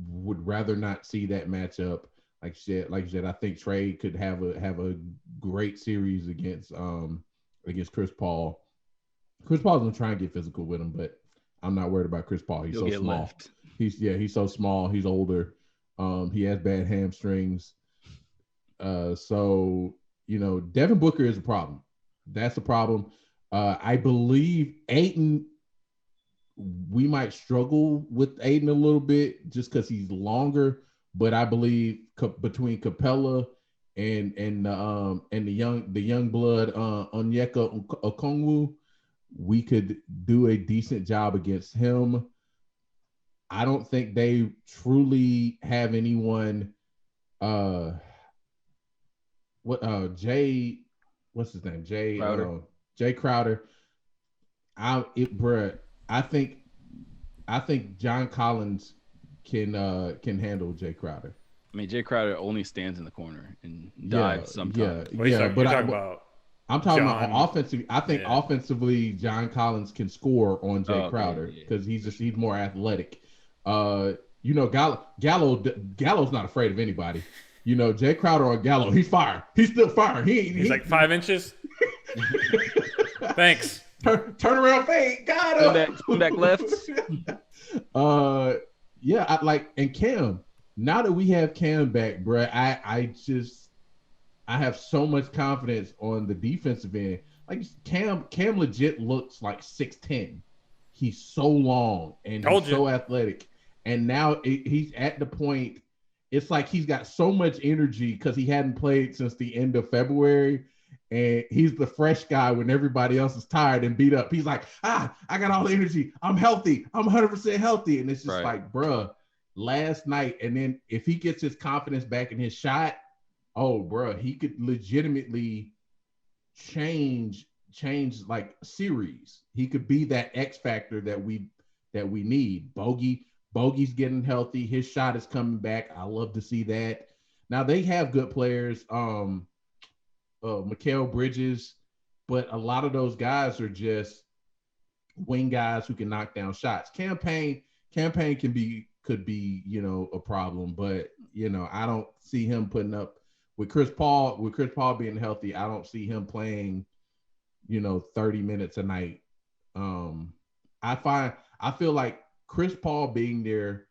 would rather not see that matchup. Like you said, I think Trae could have a great series against Chris Paul. Chris Paul's gonna try and get physical with him, but I'm not worried about Chris Paul. He's so small. Left. He's so small. He's older. He has bad hamstrings. So Devin Booker is a problem. That's a problem. I believe Ayton. We might struggle with Ayton a little bit just because he's longer, but I believe between Capella and the young blood Onyeka Okongwu, we could do a decent job against him. I don't think they truly have anyone. What's his name? Crowder. Jay Crowder. I think John Collins can handle Jay Crowder. I mean, Jay Crowder only stands in the corner and dives sometimes. I'm talking about offensive. I think offensively, John Collins can score on Jay Crowder because he's more athletic. Gallo's not afraid of anybody. Jay Crowder or Gallo, he's fire. He's still fire. He's like 5 inches. Thanks. Turn around fade. Got him. Come back left. And Cam. Now that we have Cam back, bro, I have so much confidence on the defensive end. Like Cam legit looks like 6'10". He's so long and so athletic. And now he's at the point it's like he's got so much energy because he hadn't played since the end of February. And he's the fresh guy when everybody else is tired and beat up. He's like, I got all the energy. I'm healthy. I'm 100% healthy. And it's just like, bruh, last night. And then if he gets his confidence back in his shot, oh, bruh, he could legitimately change like series. He could be that X factor that we need. Bogey's getting healthy. His shot is coming back. I love to see that. Now they have good players. Mikal Bridges, but a lot of those guys are just wing guys who can knock down shots. Campaign could be, a problem, but I don't see him putting up with Chris Paul being healthy. I don't see him playing, 30 minutes a night. I feel like Chris Paul being there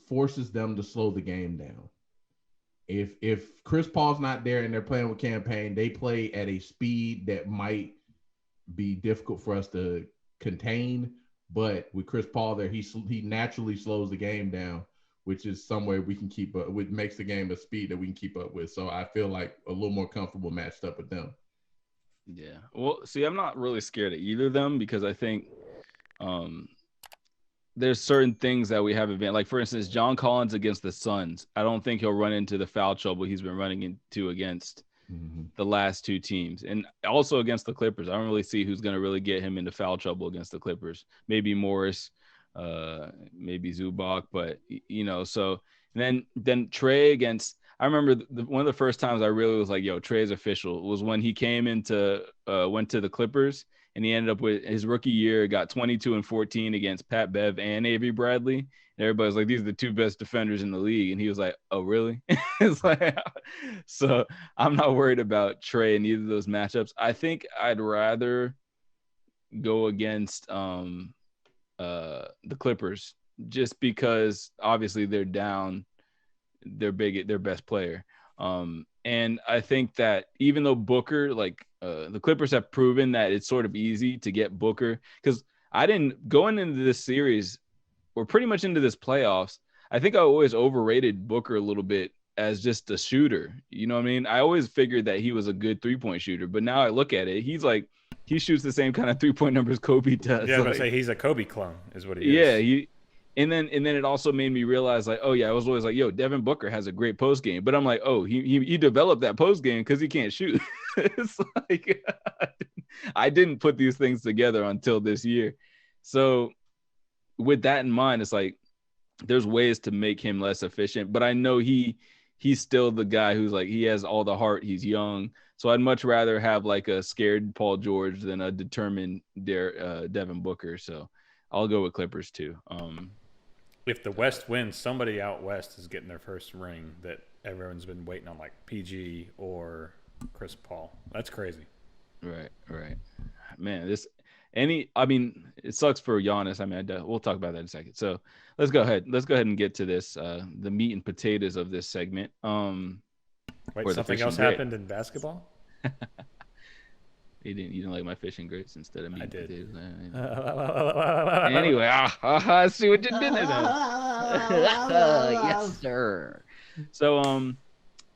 forces them to slow the game down. If Chris Paul's not there and they're playing with Campaign, they play at a speed that might be difficult for us to contain. But with Chris Paul there, he naturally slows the game down, which is somewhere we can keep up, which makes the game a speed that we can keep up with. So I feel like a little more comfortable matched up with them. Yeah. Well, see, I'm not really scared of either of them because I think there's certain things that we have advanced. Like, for instance, John Collins against the Suns. I don't think he'll run into the foul trouble he's been running into against the last two teams. And also against the Clippers. I don't really see who's going to really get him into foul trouble against the Clippers. Maybe Morris, maybe Zubac. But, so and then Trey against – I remember one of the first times I really was like, yo, Trey's official was when he went to the Clippers. And he ended up with his rookie year, got 22 and 14 against Pat Bev and Avery Bradley. And everybody's like, these are the two best defenders in the league. And he was like, oh, really? It's like, so I'm not worried about Trey in either of those matchups. I think I'd rather go against the Clippers just because obviously they're down their best player. And I think that even though Booker, the Clippers have proven that it's sort of easy to get Booker, because going into this series or pretty much into this playoffs, I think I always overrated Booker a little bit as just a shooter. You know what I mean? I always figured that he was a good 3-point shooter, but now I look at it, he shoots the same kind of 3-point numbers Kobe does. Yeah, I was gonna say he's a Kobe clone, is what he is. Yeah, And then it also made me realize, like, oh yeah, I was always like, yo, Devin Booker has a great post game, but I'm like, oh, he developed that post game because he can't shoot. It's like I didn't put these things together until this year. So with that in mind, it's like there's ways to make him less efficient, but I know he's still the guy who's like, he has all the heart. He's young, so I'd much rather have like a scared Paul George than a determined Devin Booker. So I'll go with Clippers too. If the West wins, somebody out West is getting their first ring that everyone's been waiting on, like PG or Chris Paul. That's crazy. Right. Man, it sucks for Giannis. I mean, we'll talk about that in a second. So let's go ahead and get to this, the meat and potatoes of this segment. Wait, something else happened in basketball? You didn't like my fish and grits instead of meat and potatoes. Anyway, I see what you did there. Yes, sir. So,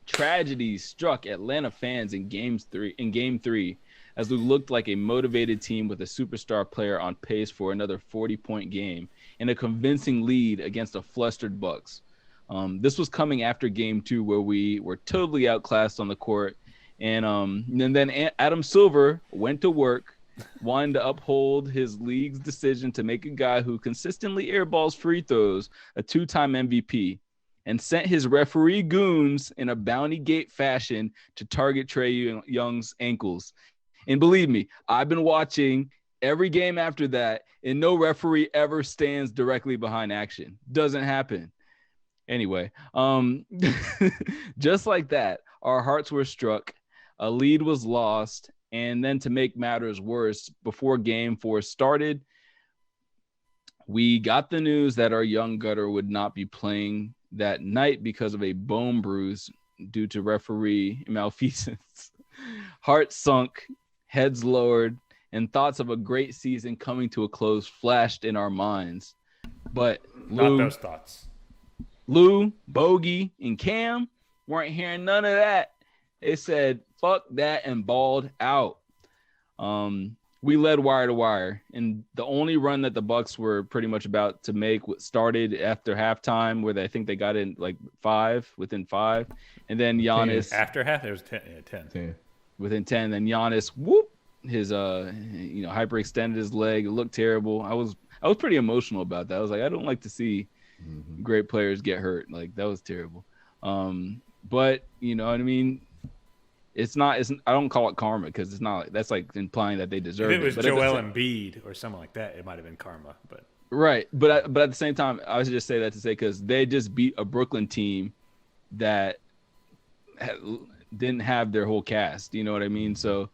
tragedy struck Atlanta fans in Game 3, as we looked like a motivated team with a superstar player on pace for another 40-point game and a convincing lead against a flustered Bucks. This was coming after Game 2, where we were totally outclassed on the court. And then Adam Silver went to work, wanting to uphold his league's decision to make a guy who consistently airballs free throws a 2-time MVP, and sent his referee goons in a Bounty Gate fashion to target Trae Young's ankles. And believe me, I've been watching every game after that, and no referee ever stands directly behind action. Doesn't happen. Anyway, just like that, our hearts were struck. A lead was lost, and then to make matters worse, before Game 4 started, we got the news that our young gutter would not be playing that night because of a bone bruise due to referee malfeasance. Hearts sunk, heads lowered, and thoughts of a great season coming to a close flashed in our minds. But not those thoughts. Lou, Bogey, and Cam weren't hearing none of that. They said, fuck that, and balled out. We led wire to wire, and the only run that the Bucks were pretty much about to make started after halftime, where I think they got in like within 5, and then Giannis 10. After half, it was 10. Yeah, 10. Within 10. Then Giannis, whoop, his hyperextended his leg. It looked terrible. I was pretty emotional about that. I was like, I don't like to see great players get hurt. Like, that was terrible. But you know what I mean. It's not. I don't call it karma because it's not. That's like implying that they deserve it. If it was But Joel Embiid or something like that, it might have been karma. But right. But at the same time, I was just say that to say because they just beat a Brooklyn team that didn't have their whole cast. You know what I mean? So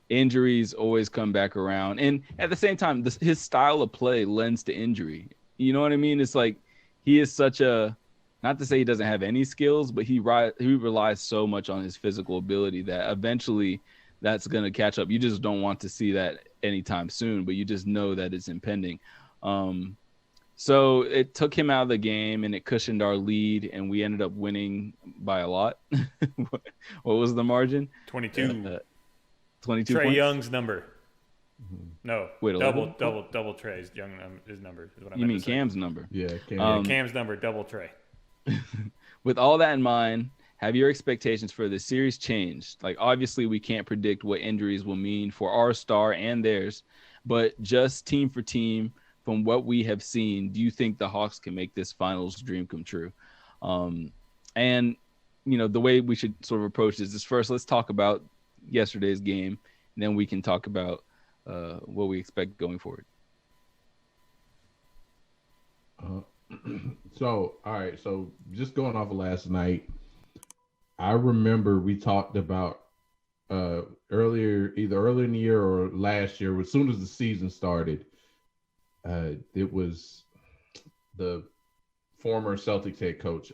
injuries always come back around, and at the same time, his style of play lends to injury. You know what I mean? It's like he is such a. Not to say he doesn't have any skills, but he relies so much on his physical ability that eventually that's going to catch up. You just don't want to see that anytime soon, but you just know that it's impending. So it took him out of the game and it cushioned our lead, and we ended up winning by a lot. What was the margin? 22. 22 Trae points? Young's number. No, Wait, double Trae's his number is what I You meant mean to say. Cam's number? Yeah, Cam's number, double Trae. With all that in mind, have your expectations for the series changed? Like, obviously, we can't predict what injuries will mean for our star and theirs, but just team for team, from what we have seen, do you think the Hawks can make this finals dream come true? And, you know, the way we should sort of approach this is first, let's talk about yesterday's game, and then we can talk about what we expect going forward. So, all right. So, just going off of last night, I remember we talked about either earlier in the year or last year, as soon as the season started. It was the former Celtics head coach.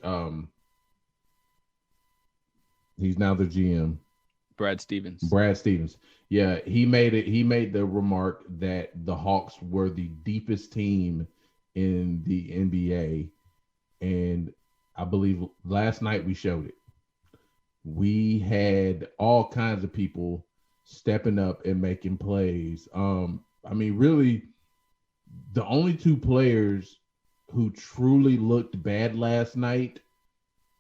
He's now the GM. Brad Stevens. Yeah, he made the remark that the Hawks were the deepest team in the NBA, and I believe last night we showed it. We had all kinds of people stepping up and making plays. I mean, really, the only two players who truly looked bad last night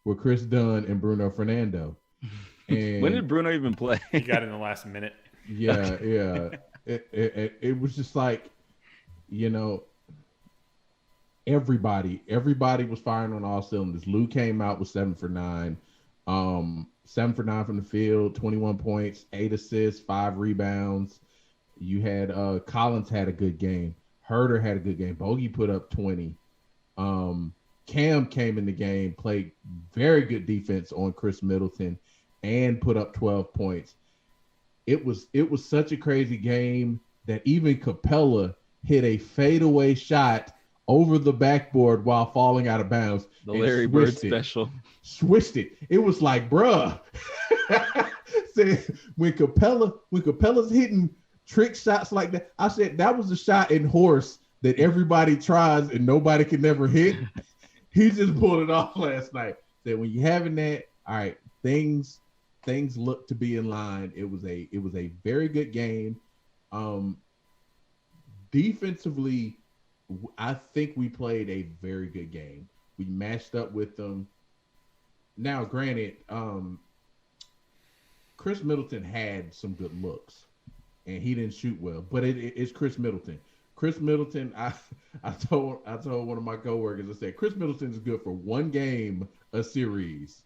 were Chris Dunn and Bruno Fernando. And when did Bruno even play? He got in the last minute. Yeah. It was just like, you know, everybody was firing on all cylinders. Lou came out with 7 for 9. 7 for 9 from the field, 21 points, 8 assists, 5 rebounds. You had Collins had a good game. Herter had a good game. Bogey put up 20. Cam came in the game, played very good defense on Chris Middleton, and put up 12 points. It was such a crazy game that even Capella hit a fadeaway shot over the backboard while falling out of bounds. The Larry Bird special. Swished it. It was like, bruh. when Capella's hitting trick shots like that, I said that was the shot in horse that everybody tries and nobody can never hit. He just pulled it off last night. Said when you're having that, all right, things look to be in line. It was a very good game. Defensively, I think we played a very good game. We matched up with them. Now, granted, Chris Middleton had some good looks, and he didn't shoot well. But it's Chris Middleton. Chris Middleton, I told one of my coworkers, I said, Chris Middleton is good for one game a series.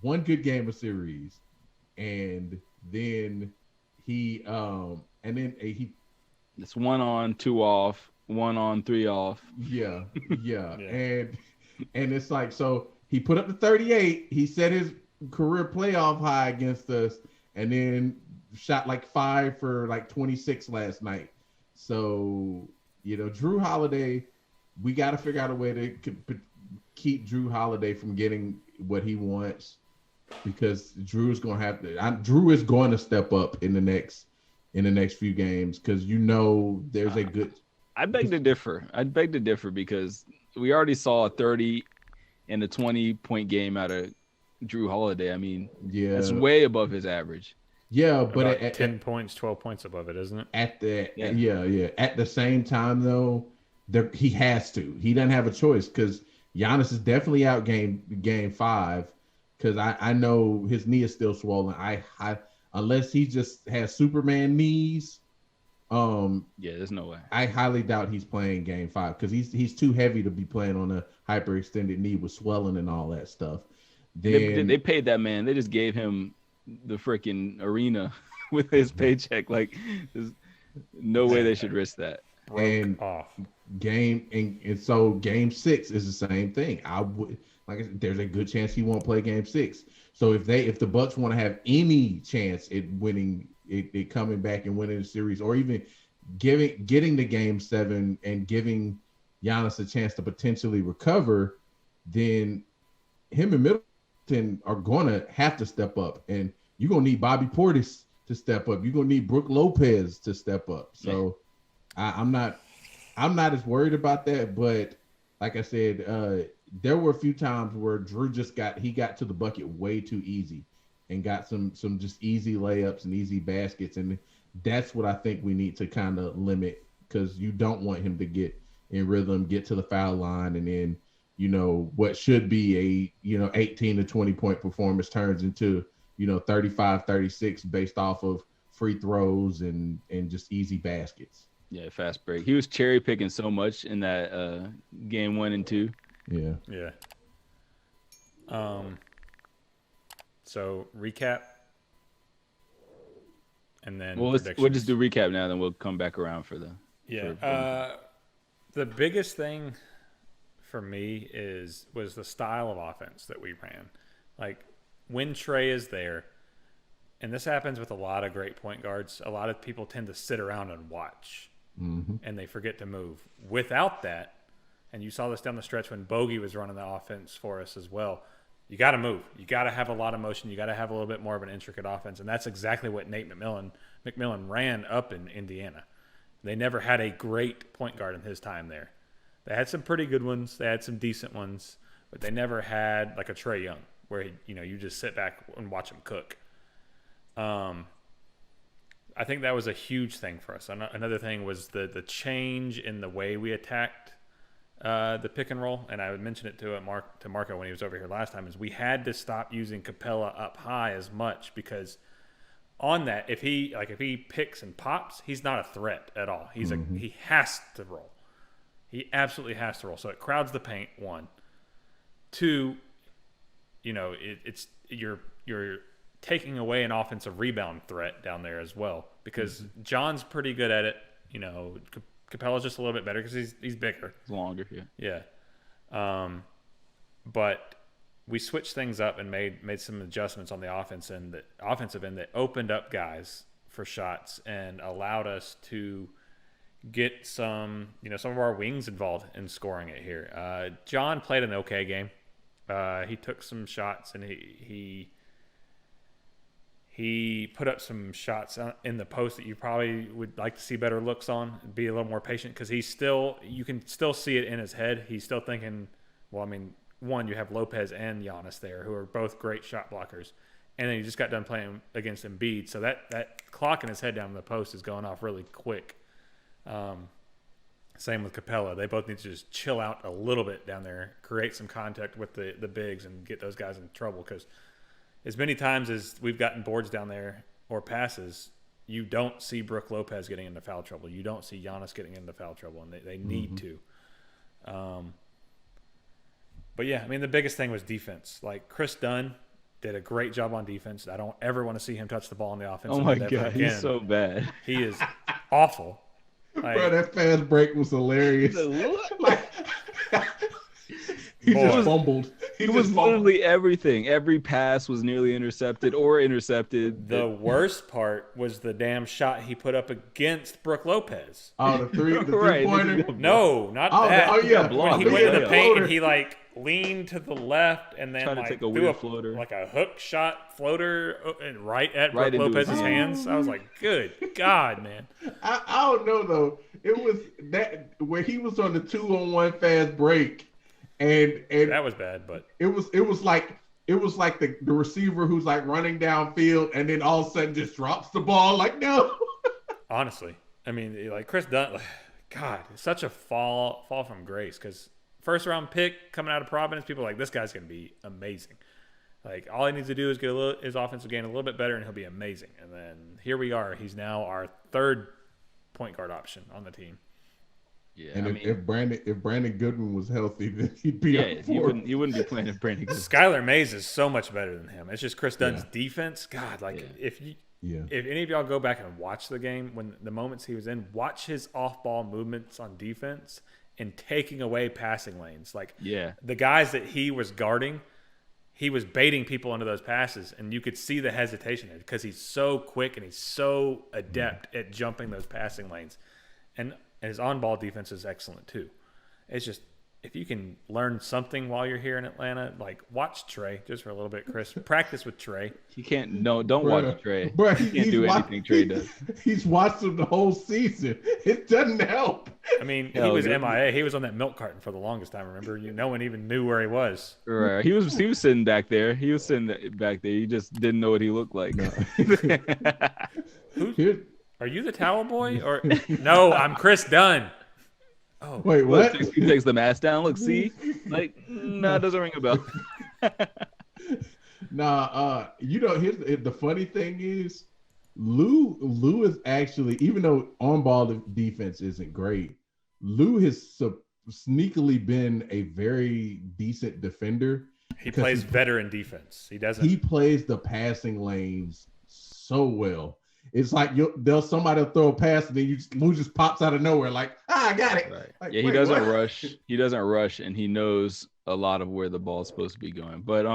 One good game a series. And then he it's 1 on, 2 off, 1 on, 3 off. Yeah. And it's like, so he put up the 38. He set his career playoff high against us, and then shot like 5 for like 26 last night. So, you know, Drew Holiday, we got to figure out a way to keep Drew Holiday from getting what he wants, because Drew is going to step up in the next few games, because, you know, there's a good. I'd beg to differ because we already saw a 30 and a 20-point game out of Drew Holiday. I mean, that's Yeah, way above his average. yeah, but About 10 points, 12 points above it, isn't it? At the same time, though, he has to. He doesn't have a choice because Giannis is definitely out game 5. Because I know his knee is still swollen. I unless he just has Superman knees. There's no way. I highly doubt he's playing game 5 because he's too heavy to be playing on a hyperextended knee with swelling and all that stuff. Then They paid that man. They just gave him the freaking arena with his paycheck. Like, there's no way they should risk that. and so game 6 is the same thing. I would there's a good chance he won't play game 6. So if the Bucks want to have any chance at winning it coming back and winning the series, or even getting to game 7 and giving Giannis a chance to potentially recover, then him and Middleton are going to have to step up, and you're going to need Bobby Portis to step up. You're going to need Brook Lopez to step up. So I'm not as worried about that, but like I said, there were a few times where Drew got to the bucket way too easy and got some just easy layups and easy baskets, and that's what I think we need to kind of limit, because you don't want him to get in rhythm, get to the foul line, and then what should be a 18 to 20 point performance turns into 35, 36 based off of free throws and just easy baskets. Yeah, fast break. He was cherry picking so much in that game 1 and 2. Yeah. So recap, and then we'll just do recap now, then we'll come back around for the the biggest thing for me was the style of offense that we ran. Like, when Trey is there, and this happens with a lot of great point guards, a lot of people tend to sit around and watch, and they forget to move. Without that, and you saw this down the stretch when Bogey was running the offense for us as well, you got to move. You got to have a lot of motion. You got to have a little bit more of an intricate offense, and that's exactly what Nate McMillan ran up in Indiana. They never had a great point guard in his time there. They had some pretty good ones. They had some decent ones, but they never had like a Trae Young where you just sit back and watch him cook. I think that was a huge thing for us. Another thing was the change in the way we attacked the pick and roll, and I would mention it to Marco when he was over here last time, is we had to stop using Capella up high as much, because on that, if he picks and pops, he's not a threat at all. He has to roll. He absolutely has to roll. So it crowds the paint, 1. 2, it's you're taking away an offensive rebound threat down there as well, because John's pretty good at it. Capella's just a little bit better because he's bigger. It's longer, yeah. But we switched things up and made some adjustments on the offensive end that opened up guys for shots and allowed us to get some of our wings involved in scoring it here. John played an okay game. He took some shots, and he put up some shots in the post that you probably would like to see better looks on, be a little more patient, because you can still see it in his head. He's still thinking, one, you have Lopez and Giannis there, who are both great shot blockers. And then he just got done playing against Embiid. So that clock in his head down in the post is going off really quick. Same with Capella. They both need to just chill out a little bit down there, create some contact with the bigs, and get those guys in trouble, because as many times as we've gotten boards down there or passes, you don't see Brook Lopez getting into foul trouble. You don't see Giannis getting into foul trouble, and they need to. But yeah, the biggest thing was defense. Like, Chris Dunn did a great job on defense. I don't ever want to see him touch the ball on the offense. Oh my God, he's so bad. He is awful. Bro, that fast break was hilarious. He just fumbled. It was literally everything. Every pass was nearly intercepted or intercepted. The worst part was the damn shot he put up against Brook Lopez. Oh, the three-pointer? No, not that. Oh, yeah. When he went in the paint and he, leaned to the left and then, trying to take a weird floater. Like a hook shot floater right at Brook Lopez's hands. I was like, good God, man. I don't know, though. It was that where he was on the 2-on-1 fast break. and That was bad, but it was like the receiver who's like running downfield and then all of a sudden just drops the ball like no. honestly, I mean, like Chris Dunn, God, it's such a fall from grace because first round pick coming out of Providence, people are like, this guy's gonna be amazing. Like all he needs to do is get his offensive game a little bit better, and he'll be amazing. And then here we are. He's now our third point guard option on the team. Yeah, and if Brandon Goodwin was healthy, then he'd be he wouldn't be playing if Brandon Goodwin. Skylar Mays is so much better than him. It's just Chris Dunn's defense. God, if any of y'all go back and watch the game when the moments he was in, watch his off-ball movements on defense and taking away passing lanes. Like the guys that he was guarding, he was baiting people into those passes, and you could see the hesitation because he's so quick and he's so adept at jumping those passing lanes. And his on-ball defense is excellent too. It's just if you can learn something while you're here in Atlanta, like watch Trey just for a little bit, Chris. Practice with Trey. You can't. No, don't watch Trey. He can't do anything Trey does. He's watched him the whole season. It doesn't help. I mean, he was MIA. He was on that milk carton for the longest time. Remember, no one even knew where he was. Right. He was sitting back there. He was sitting back there. You just didn't know what he looked like. No. Are you the towel boy? Or no, I'm Chris Dunn. Oh, wait, what? He takes the mask down. Look, see, like, it doesn't ring a bell. Here's the funny thing is, Lou is actually, even though on-ball defense isn't great, Lou has sneakily been a very decent defender. He plays veteran defense. He plays the passing lanes so well. It's like somebody will throw a pass and then Lou just pops out of nowhere like, I got it. Right. Like, he doesn't rush. He doesn't rush, and he knows a lot of where the ball's supposed to be going. But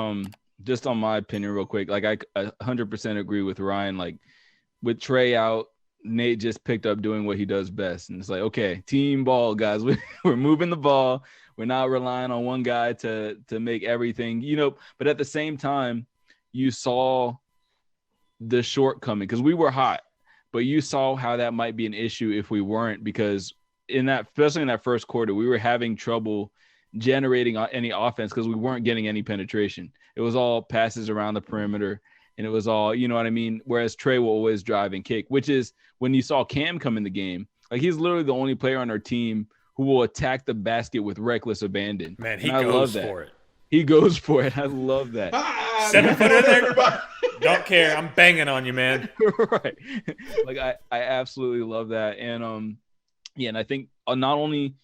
just on my opinion, real quick, like I 100% agree with Ryan. Like with Trey out, Nate just picked up doing what he does best, and it's like, okay, team ball, guys. We're moving the ball. We're not relying on one guy to make everything, But at the same time, you saw the shortcoming because we were hot, but you saw how that might be an issue if we weren't, because especially in that first quarter, we were having trouble generating any offense because we weren't getting any penetration. It was all passes around the perimeter, and it was all, you know what I mean? Whereas Trey will always drive and kick, which is when you saw Cam come in the game, like he's literally the only player on our team who will attack the basket with reckless abandon. Man, he goes for it. He goes for it. I love that. 7 foot in there. Don't care. I'm banging on you, man. Right. Like I absolutely love that. And and I think not only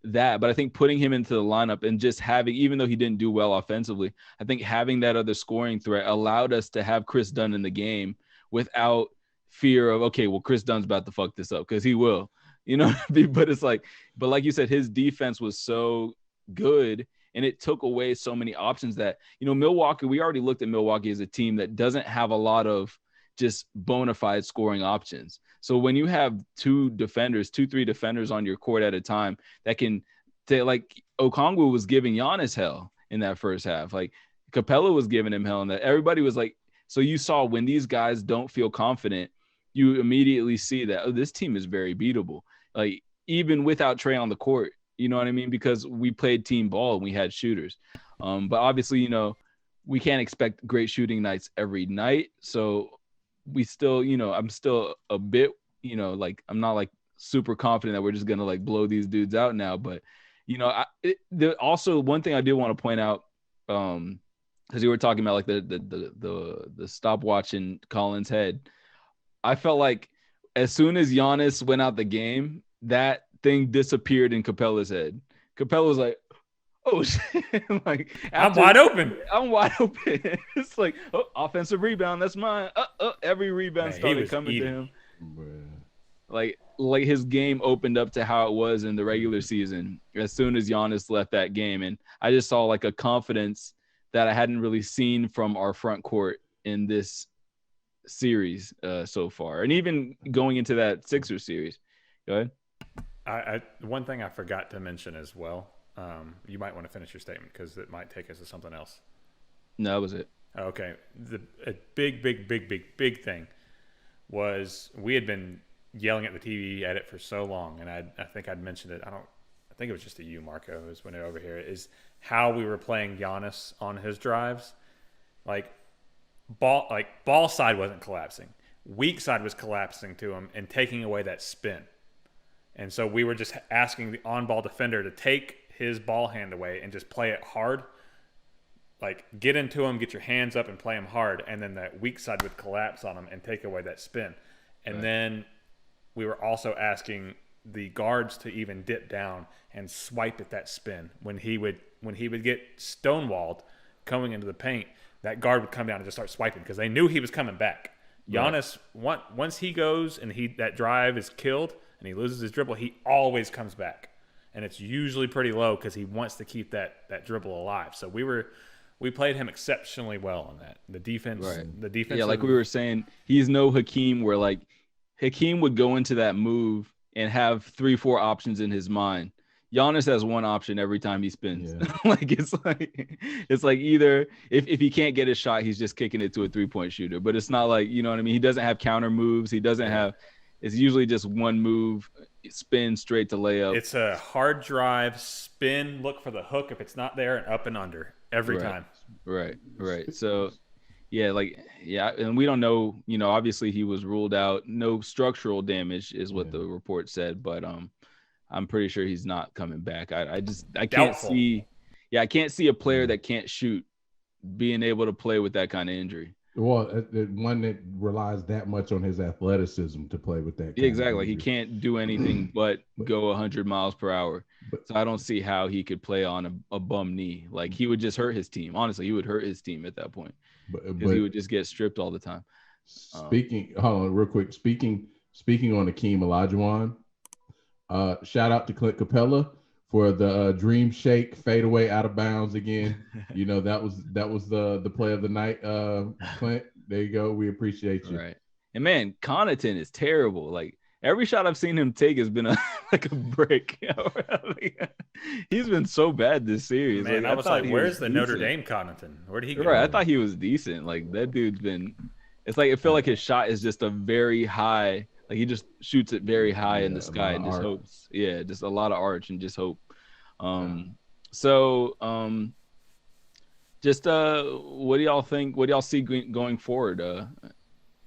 that, but I think putting him into the lineup and just having, even though he didn't do well offensively, I think having that other scoring threat allowed us to have Chris Dunn in the game without fear of, okay, well, Chris Dunn's about to fuck this up, because he will. But it's like, but like you said, his defense was so good, and it took away so many options that, Milwaukee, we already looked at Milwaukee as a team that doesn't have a lot of just bona fide scoring options. So when you have 3 defenders on your court at a time that can, like Okongwu was giving Giannis hell in that first half. Like Capella was giving him hell, and that everybody was like, so you saw when these guys don't feel confident, you immediately see that, this team is very beatable. Like even without Trey on the court, you know what I mean? Because we played team ball and we had shooters. But obviously, we can't expect great shooting nights every night. So we still, I'm still a bit, like I'm not like super confident that we're just going to like blow these dudes out now. But, also one thing I did want to point out, because you were talking about like the stopwatch in Collins' head. I felt like as soon as Giannis went out the game, that thing disappeared in Capella's head. Capella was like, oh shit. Like, I'm wide open. It's like, offensive rebound, that's mine. Every rebound started coming to him. Like his game opened up to how it was in the regular season as soon as Giannis left that game. And I just saw like a confidence that I hadn't really seen from our front court in this series so far, and even going into that Sixers series. Go ahead. One thing I forgot to mention as well. You might want to finish your statement because it might take us to something else. No, that was it. Okay. A big thing was we had been yelling at the TV at it for so long, and I think I'd mentioned it. I think it was just a you, Marco, who's went it over here, is how we were playing Giannis on his drives. Like ball side wasn't collapsing. Weak side was collapsing to him and taking away that spin. And so we were just asking the on-ball defender to take his ball hand away and just play it hard. Like, get into him, get your hands up and play him hard. And then that weak side would collapse on him and take away that spin. And then we were also asking the guards to even dip down and swipe at that spin. When he would get stonewalled coming into the paint, that guard would come down and just start swiping because they knew he was coming back. Giannis, once he goes and that drive is killed and he loses his dribble, he always comes back. And it's usually pretty low because he wants to keep that dribble alive. So we played him exceptionally well on that. The defense. Yeah, like we were saying, he's no Hakeem where like Hakeem would go into that move and have 3-4 options in his mind. Giannis has one option every time he spins. Yeah. it's like either if he can't get his shot, he's just kicking it to a 3-point shooter. But it's not like, you know what I mean? He doesn't have counter moves. He doesn't have – it's usually just one move, spin straight to layup. It's a hard drive, spin, look for the hook if it's not there, and up and under every time. Right. So, and we don't know, obviously he was ruled out. No structural damage is what the report said, but I'm pretty sure he's not coming back. I can't see a player that can't shoot being able to play with that kind of injury. Well, one that relies that much on his athleticism to play with that. Exactly. He can't do anything but go 100 miles per hour. So I don't see how he could play on a bum knee. Like, he would just hurt his team. Honestly, he would hurt his team at that point because he would just get stripped all the time. Hold on real quick. Speaking on Akeem Olajuwon, shout out to Clint Capella for the Dream Shake fadeaway out of bounds again. That was the play of the night. Clint, there you go. We appreciate you. Right. And man, Connaughton is terrible. Like, every shot I've seen him take has been a brick. He's been so bad this series. Man, I was like, where's the Notre Dame Connaughton? Where did he go? Right. I thought he was decent. Like, that dude's been – it's like it felt like his shot is just a very high – like, he just shoots it very high in the sky and just hopes. Yeah, just a lot of arch and just hope. What do y'all think? What do y'all see going forward?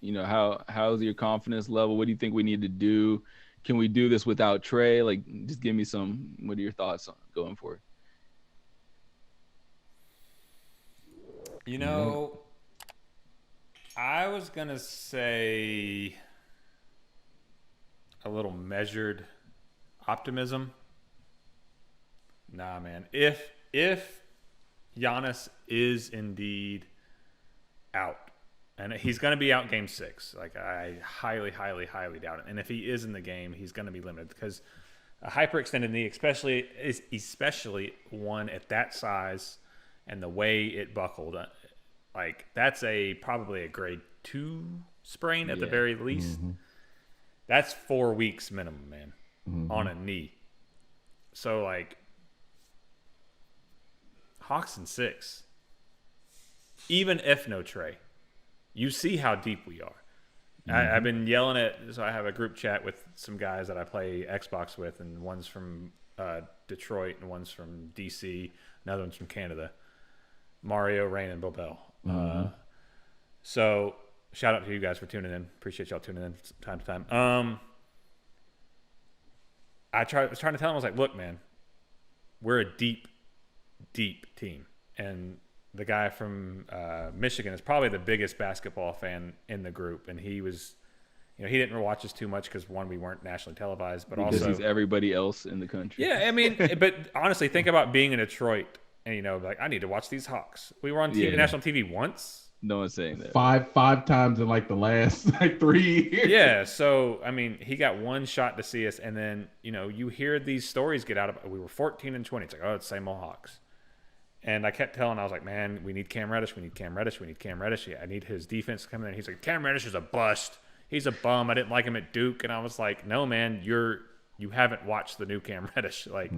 How's your confidence level? What do you think we need to do? Can we do this without Trey? Like, just give me some. What are your thoughts on going forward? I was gonna say a little measured optimism. Nah, man. If Giannis is indeed out, and he's going to be out game 6, like, I highly, highly, highly doubt it. And if he is in the game, he's going to be limited because a hyperextended knee, especially one at that size and the way it buckled, like, that's probably a grade 2 sprain at the very least. Mm-hmm. That's 4 weeks minimum, man, on a knee. So, like, Hawks in 6, even if no Trey, you see how deep we are. I've been yelling so I have a group chat with some guys that I play Xbox with, and one's from Detroit and one's from DC, another one's from Canada. Mario, Rain, and Bobel. So shout out to you guys for tuning in. Appreciate y'all tuning in time to time. I was trying to tell him, I was like, look, man, we're a deep team. And the guy from Michigan is probably the biggest basketball fan in the group. And he was, he didn't watch us too much because, one, we weren't nationally televised, but because also he's everybody else in the country. Yeah, I mean, but honestly, think about being in Detroit and, like, I need to watch these Hawks. We were on national TV once. No one's saying that. Five times in, like, the last 3 years. Yeah, so, I mean, he got one shot to see us, and then, you hear these stories get out of – we were 14-20. It's like, oh, it's the same old Hawks. And I kept telling – I was like, man, we need Cam Reddish. We need Cam Reddish. We need Cam Reddish. Yeah, I need his defense to come in. He's like, Cam Reddish is a bust. He's a bum. I didn't like him at Duke. And I was like, no, man, you haven't watched the new Cam Reddish. Like,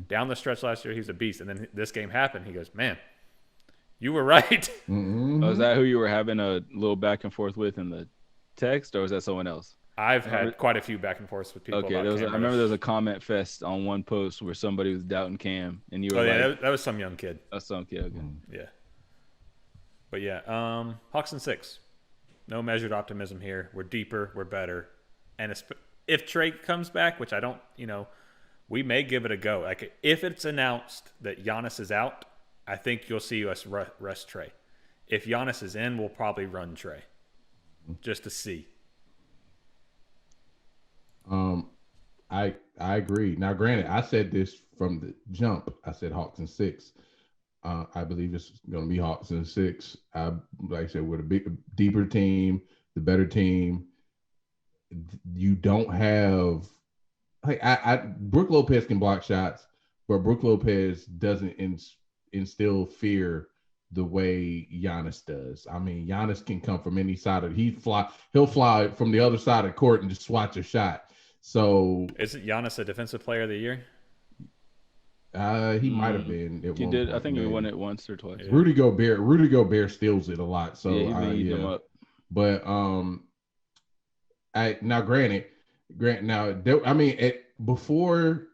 down the stretch last year, he's a beast. And then this game happened. He goes, man, you were right. Oh, is that who you were having a little back and forth with in the text, or was that someone else? I've had quite a few back and forths with people. Okay, about I remember there was a comment fest on one post where somebody was doubting Cam, and you were that was some young kid. That's some kid. Okay. Yeah. But yeah, Hawks in 6. No measured optimism here. We're deeper. We're better. And if Trey comes back, which I don't, we may give it a go. Like if it's announced that Giannis is out, I think you'll see us rest Trey. If Giannis is in, we'll probably run Trey just to see. I agree. Now, granted, I said this from the jump. I said Hawks in 6. I believe it's going to be Hawks in 6. Like I said, we're the deeper team, the better team. You don't have Brook Lopez can block shots, but Brook Lopez doesn't instill fear the way Giannis does. I mean, Giannis can come from any side he'll fly from the other side of the court and just swat your shot. So isn't Giannis a defensive player of the year? He might have been. He did. I think he won it once or twice. Yeah. Rudy Gobert steals it a lot. So him up. But now granted, before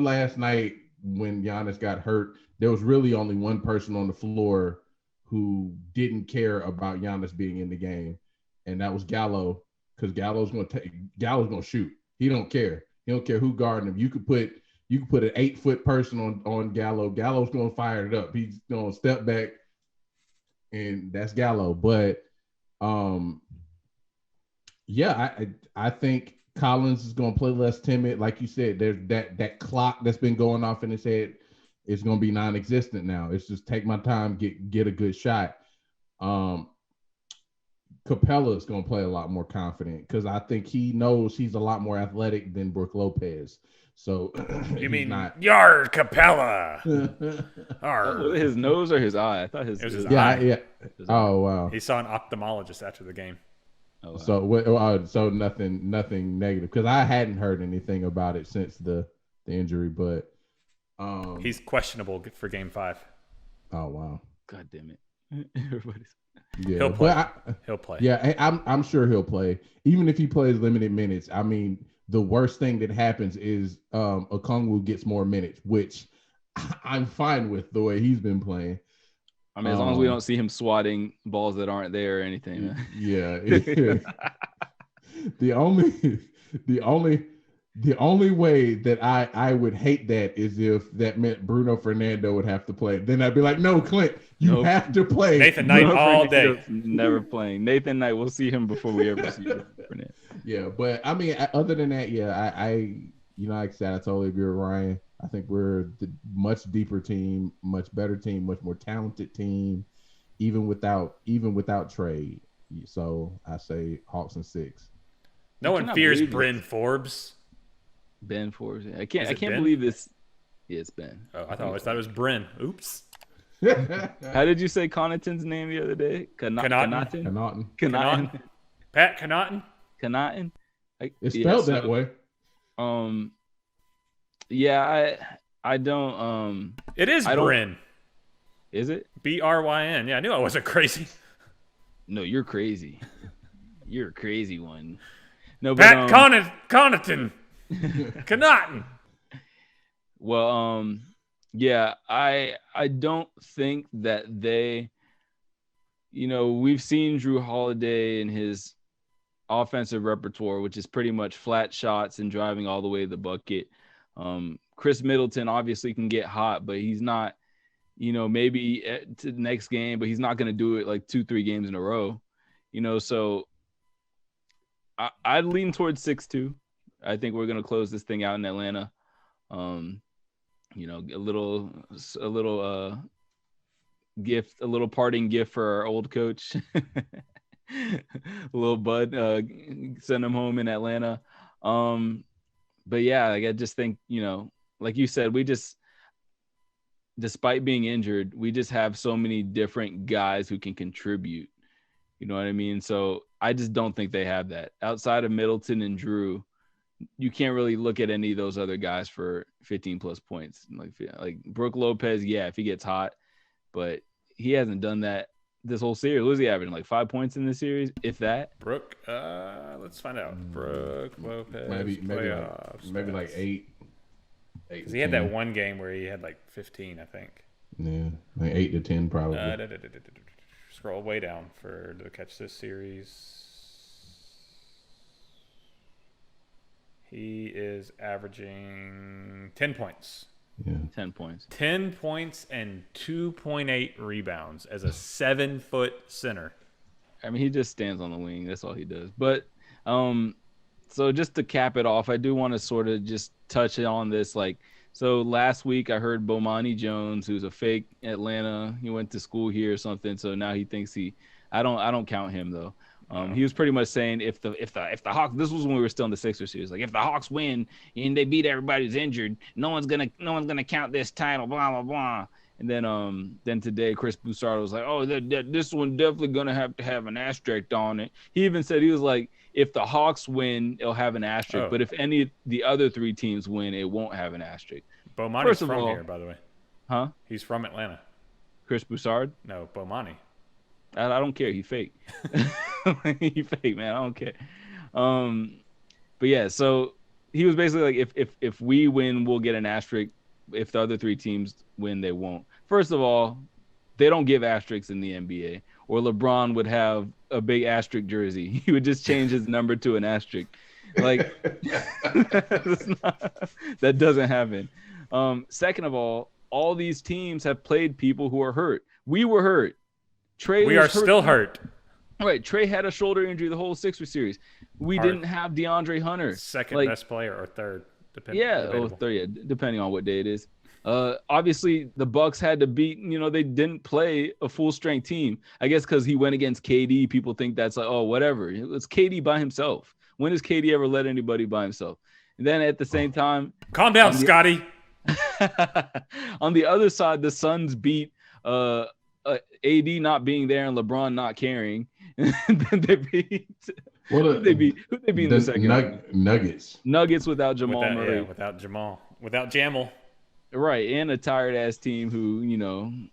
last night when Giannis got hurt, there was really only one person on the floor who didn't care about Giannis being in the game, and that was Gallo, because Gallo's gonna shoot. He don't care. He don't care who guarding him. You could put an 8-foot person on Gallo. Gallo's gonna fire it up. He's gonna step back, and that's Gallo. But I think Collins is gonna play less timid. Like you said, there's that clock that's been going off in his head. It's gonna be non-existent now. It's just take my time, get a good shot. Capella is going to play a lot more confident because I think he knows he's a lot more athletic than Brook Lopez. So you mean Yard Capella? His nose or his eye? I thought his eye. Yeah. His oh wow. He saw an ophthalmologist after the game. Oh, wow. So nothing negative because I hadn't heard anything about it since the injury, but he's questionable for Game 5. Oh wow. God damn it! Everybody's. Yeah, he'll play. He'll play. Yeah, I'm sure he'll play. Even if he plays limited minutes, I mean, the worst thing that happens is Okongwu gets more minutes, which I'm fine with the way he's been playing. I mean, as long as we don't see him swatting balls that aren't there or anything. Man. Yeah. The only way that I would hate that is if that meant Bruno Fernando would have to play. Then I'd be like, no, Clint, you have to play. Nathan Knight all day. Never playing. Nathan Knight, we'll see him before we ever see him. Yeah, but I mean, other than that, yeah, I like I said, I totally agree with Ryan. I think we're the much deeper team, much better team, much more talented team, even without Trey. So I say Hawks in 6. No one fears Bryn Forbes. Ben Forbes. I can't believe this. Yeah, it's Ben. Oh, I thought it was Bryn. Oops. How did you say Connaughton's name the other day? Connaughton. Pat Connaughton. Connaughton. It's spelled that way. Yeah, I don't. It is Bryn. Is it? Bryn. Yeah, I knew I wasn't crazy. No, you're crazy. You're a crazy one. No, Pat Connaughton. Connaughton. Well, yeah, I don't think that they, we've seen Drew Holiday in his offensive repertoire, which is pretty much flat shots and driving all the way to the bucket. Chris Middleton obviously can get hot, but he's not, maybe to the next game, but he's not going to do it like 2-3 games in a row, so I'd lean towards 6-2. I think we're going to close this thing out in Atlanta. A little gift, a little parting gift for our old coach. A little bud, send him home in Atlanta. But yeah, I just think, like you said, despite being injured, we just have so many different guys who can contribute. You know what I mean? So I just don't think they have that. Outside of Middleton and Drew, you can't really look at any of those other guys for 15 plus points. Like Brook Lopez, yeah, if he gets hot, but he hasn't done that this whole series. What was he averaging? Like 5 points in this series, if that. Brooke, let's find out. Brooke Lopez, maybe like stats. 8. 'Cause he had that one game where he had like 15, I think. Yeah, like 8 to 10 probably. Scroll way down to catch this series. He is averaging 10 points. Yeah. 10 points. 10 points and 2.8 rebounds as a 7-foot center. I mean, he just stands on the wing. That's all he does. But so just to cap it off, I do want to sort of just touch on this. Like, so last week I heard Bomani Jones, who's a fake Atlanta. He went to school here or something. So now he thinks I don't count him though. He was pretty much saying if the Hawks, this was when we were still in the Sixers series, like if the Hawks win and they beat everybody who's injured, no one's gonna count this title, blah blah blah. And then today Chris Broussard was like, oh, this one definitely gonna have to have an asterisk on it. He even said, he was like, if the Hawks win, it'll have an asterisk, but if any of the other 3 teams win, it won't have an asterisk. Bomani's from here, by the way. Huh? He's from Atlanta. Chris Broussard? No, Bomani. I don't care. He fake. He fake, man. I don't care. But yeah, so he was basically like, if we win, we'll get an asterisk. If the other 3 teams win, they won't. First of all, they don't give asterisks in the NBA. Or LeBron would have a big asterisk jersey. He would just change his number to an asterisk. Like, that doesn't happen. Second of all these teams have played people who are hurt. We were hurt. We are still hurt. Right. Trey had a shoulder injury the whole Sixers series. We didn't have DeAndre Hunter. Second best player or third. Third, depending on what day it is. Obviously, the Bucks had to beat, they didn't play a full-strength team. I guess because he went against KD, people think that's like, oh, whatever. It's KD by himself. When has KD ever let anybody by himself? And then at the same time... Calm down, Scotty. On the other side, the Suns beat AD not being there and LeBron not caring. And then they beat... Who'd they beat in the second? Nuggets. Nuggets without Jamal Murray. Yeah, without Jamal. Without Jamal. Right, and a tired-ass team who,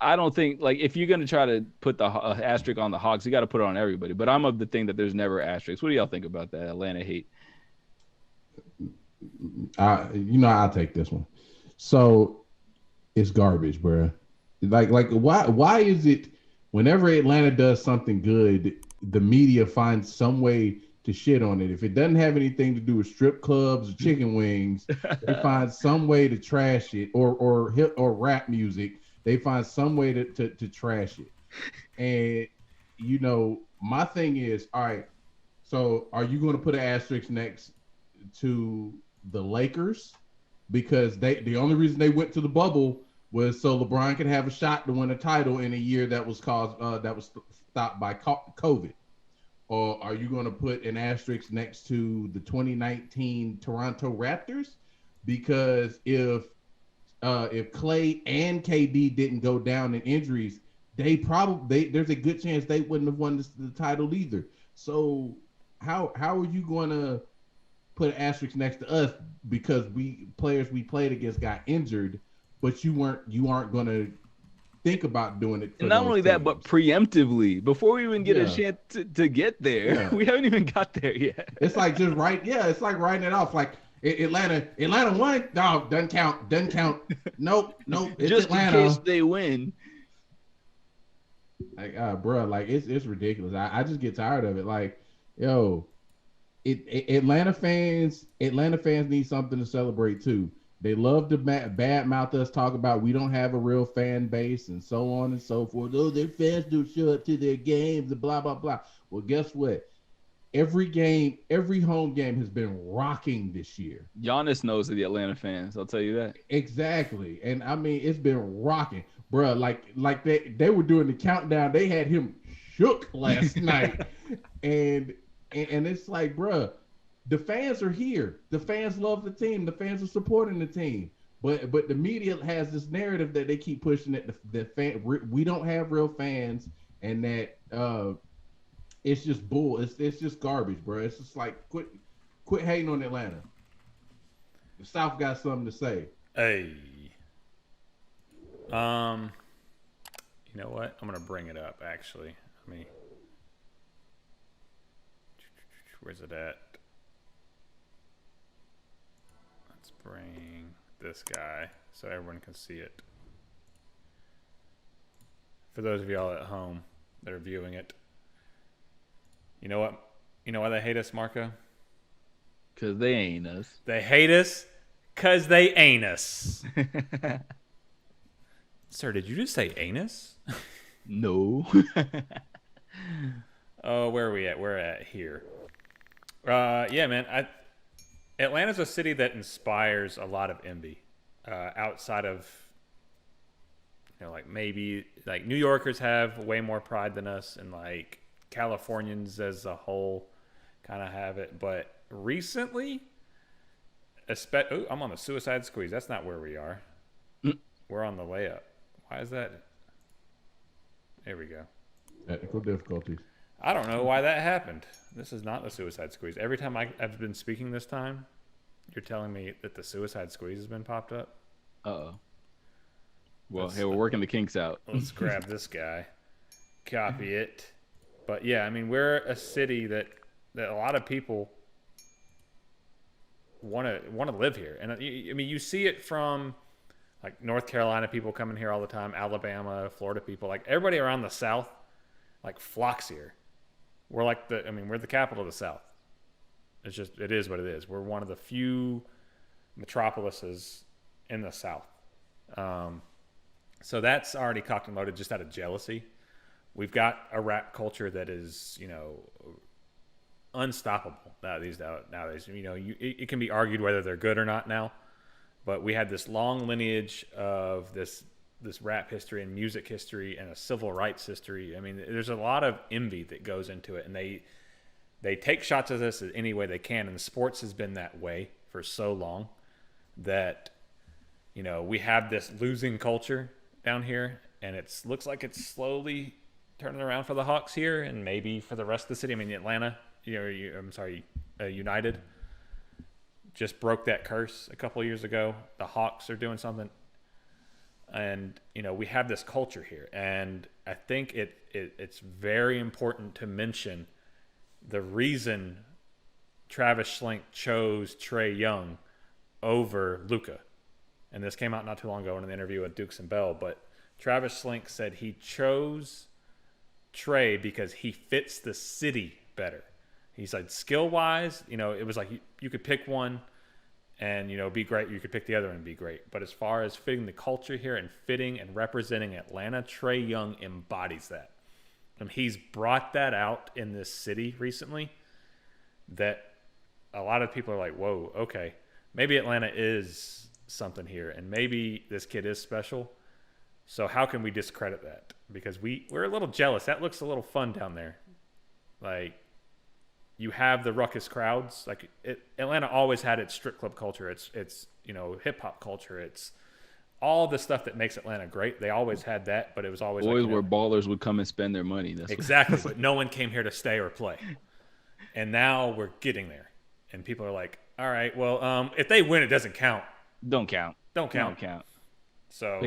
I don't think, like, if you're going to try to put the asterisk on the Hawks, you got to put it on everybody. But I'm of the thing that there's never asterisks. What do y'all think about that Atlanta hate? I'll take this one. So, it's garbage, bro. Like, why is it whenever Atlanta does something good, the media finds some way to shit on it? If it doesn't have anything to do with strip clubs or chicken wings, they find some way to trash it, or rap music. They find some way to trash it. And my thing is, all right, so are you going to put an asterisk next to the Lakers? Because the only reason they went to the bubble was so LeBron could have a shot to win a title in a year that was stopped by COVID. Or are you going to put an asterisk next to the 2019 Toronto Raptors? Because if Clay and KD didn't go down in injuries, there's a good chance they wouldn't have won the title either. So how are you going to put an asterisk next to us because players we played against got injured, but you aren't going to think about doing it. And not only that, but preemptively, before we even get a chance to get there, we haven't even got there yet. It's like just it's like writing it off. Like Atlanta won. No, doesn't count. Nope. It's just Atlanta. In case they win. Like, bro, like it's ridiculous. I just get tired of it. Like, yo, Atlanta fans need something to celebrate too. They love to bad mouth us, talk about we don't have a real fan base and so on and so forth. Oh, their fans don't show up to their games and blah, blah, blah. Well, guess what? Every home game has been rocking this year. Giannis knows the Atlanta fans. I'll tell you that. Exactly. And I mean, it's been rocking. Bruh, like they were doing the countdown. They had him shook last night. And it's like, bruh, the fans are here. The fans love the team. The fans are supporting the team. But the media has this narrative that they keep pushing that we don't have real fans, and that it's just bull. It's just garbage, bro. It's just like quit hating on Atlanta. The South got something to say. Hey. You know what? I'm gonna bring it up. Actually, let me. Where's it at? Let's bring this guy so everyone can see it. For those of y'all at home that are viewing it, you know what? You know why they hate us, Marco? Because they ain't us. They hate us because they ain't us. Sir, did you just say anus? No. Oh, where are we at? We're at here. Yeah, man. Atlanta's a city that inspires a lot of envy. Outside of, like maybe like New Yorkers have way more pride than us, and like Californians as a whole kind of have it. But recently, I'm on the Suicide Squeeze. That's not where we are. We're on the Layup. Why is that? There we go. Technical difficulties. I don't know why that happened. This is not the Suicide Squeeze. Every time I've been speaking this time, you're telling me that the Suicide Squeeze has been popped up. Uh-oh. Well, hey, we're working the kinks out. Let's grab this guy, copy it. But yeah, I mean, we're a city that a lot of people want to live here, and I mean, you see it from like North Carolina people coming here all the time, Alabama, Florida people, like everybody around the South, like flocks here. We're like we're the capital of the South. It is what it is. We're one of the few metropolises in the South. So that's already cocked and loaded just out of jealousy. We've got a rap culture that is, unstoppable nowadays. It can be argued whether they're good or not now, but we had this long lineage of this rap history and music history and a civil rights history. I mean, there's a lot of envy that goes into it, and they take shots at us any way they can, and the sports has been that way for so long that, we have this losing culture down here, and it looks like it's slowly turning around for the Hawks here, and maybe for the rest of the city. I mean, Atlanta, United just broke that curse a couple of years ago. The Hawks are doing something, and we have this culture here, and I think it's very important to mention the reason Travis Schlenk chose Trae Young over Luka. And this came out not too long ago in an interview with Dukes and Bell, but Travis Schlenk said he chose Trae because he fits the city better. He said skill-wise, it was like you could pick one and, be great. You could pick the other and be great. But as far as fitting the culture here and fitting and representing Atlanta, Trae Young embodies that. And he's brought that out in this city recently that a lot of people are like, whoa, okay, maybe Atlanta is something here, and maybe this kid is special. So how can we discredit that? Because we're a little jealous. That looks a little fun down there. Like, you have the ruckus crowds. Like, Atlanta always had its strip club culture. It's hip hop culture. It's all the stuff that makes Atlanta great. They always had that, but it was always where ballers would come and spend their money. That's exactly. But no one came here to stay or play. And now we're getting there, and people are like, all right, well, if they win, it doesn't count. Don't count. So,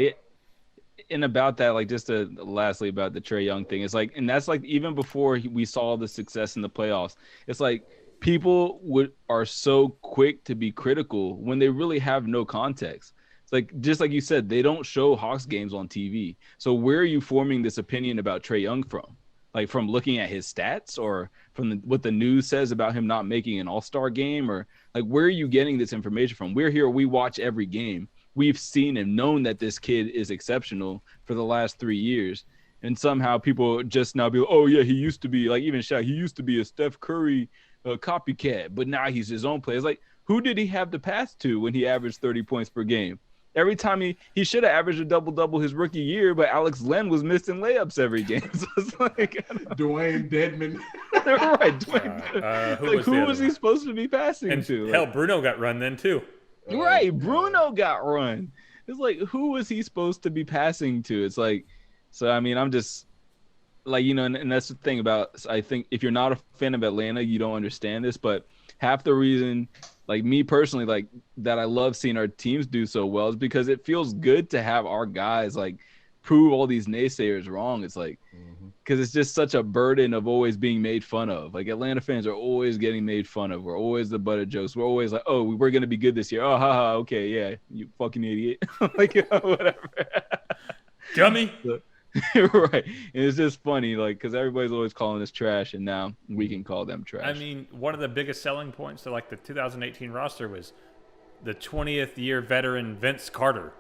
and about that, like, just lastly about the Trae Young thing, it's like, and that's like even before we saw the success in the playoffs, it's like people are so quick to be critical when they really have no context. It's like, just like you said, they don't show Hawks games on TV. So where are you forming this opinion about Trae Young from? Like, from looking at his stats, or from what the news says about him not making an all-star game, or like, where are you getting this information from? We're here. We watch every game. We've seen and known that this kid is exceptional for the last 3 years. And somehow people just now be like, oh yeah, he used to be, like, even Shaq, he used to be a Steph Curry copycat, but now he's his own player. It's like, who did he have to pass to when he averaged 30 points per game? Every time he should have averaged a double-double his rookie year, but Alex Len was missing layups every game. So it's like, Dwayne Dedman. Right. Dwayne, who was he supposed to be passing to? Hell, Bruno got run then too. Right, Bruno got run. It's like, who was he supposed to be passing to? It's like, so I mean, I'm just like, and that's the thing about, I think if you're not a fan of Atlanta, you don't understand this, but half the reason, like me personally, like that I love seeing our teams do so well is because it feels good to have our guys like prove all these naysayers wrong. It's like, because it's just such a burden of always being made fun of. Like Atlanta fans are always getting made fun of. We're always the butt of jokes. We're always like, oh, we're gonna be good this year. Oh, haha, okay, yeah, you fucking idiot. Like whatever. Dummy. Right. And it's just funny, like, because everybody's always calling us trash, and now we can call them trash. I mean, one of the biggest selling points to like the 2018 roster was the 20th year veteran Vince Carter.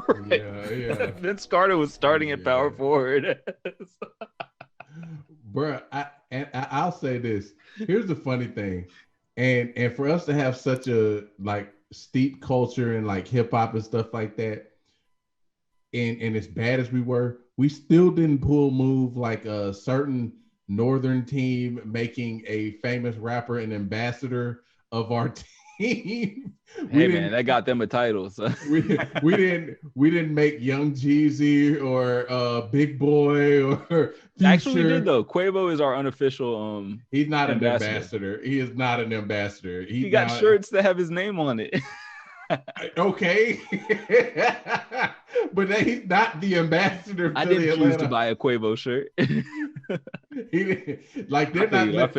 Right. Yeah. Vince Carter was starting at power forward. Bruh, I'll say this. Here's the funny thing. And for us to have such a like steep culture and like hip hop and stuff like that, and as bad as we were, we still didn't pull move like a certain northern team making a famous rapper an ambassador of our team. Hey man, that got them a title. So. we didn't make Young Jeezy or Big Boy or Future. Actually, we did though. Quavo is our unofficial. He's not an ambassador. He is not an ambassador. He got shirts that have his name on it. Okay, but he's not the ambassador. I didn't choose to buy a Quavo shirt. He, like they're not.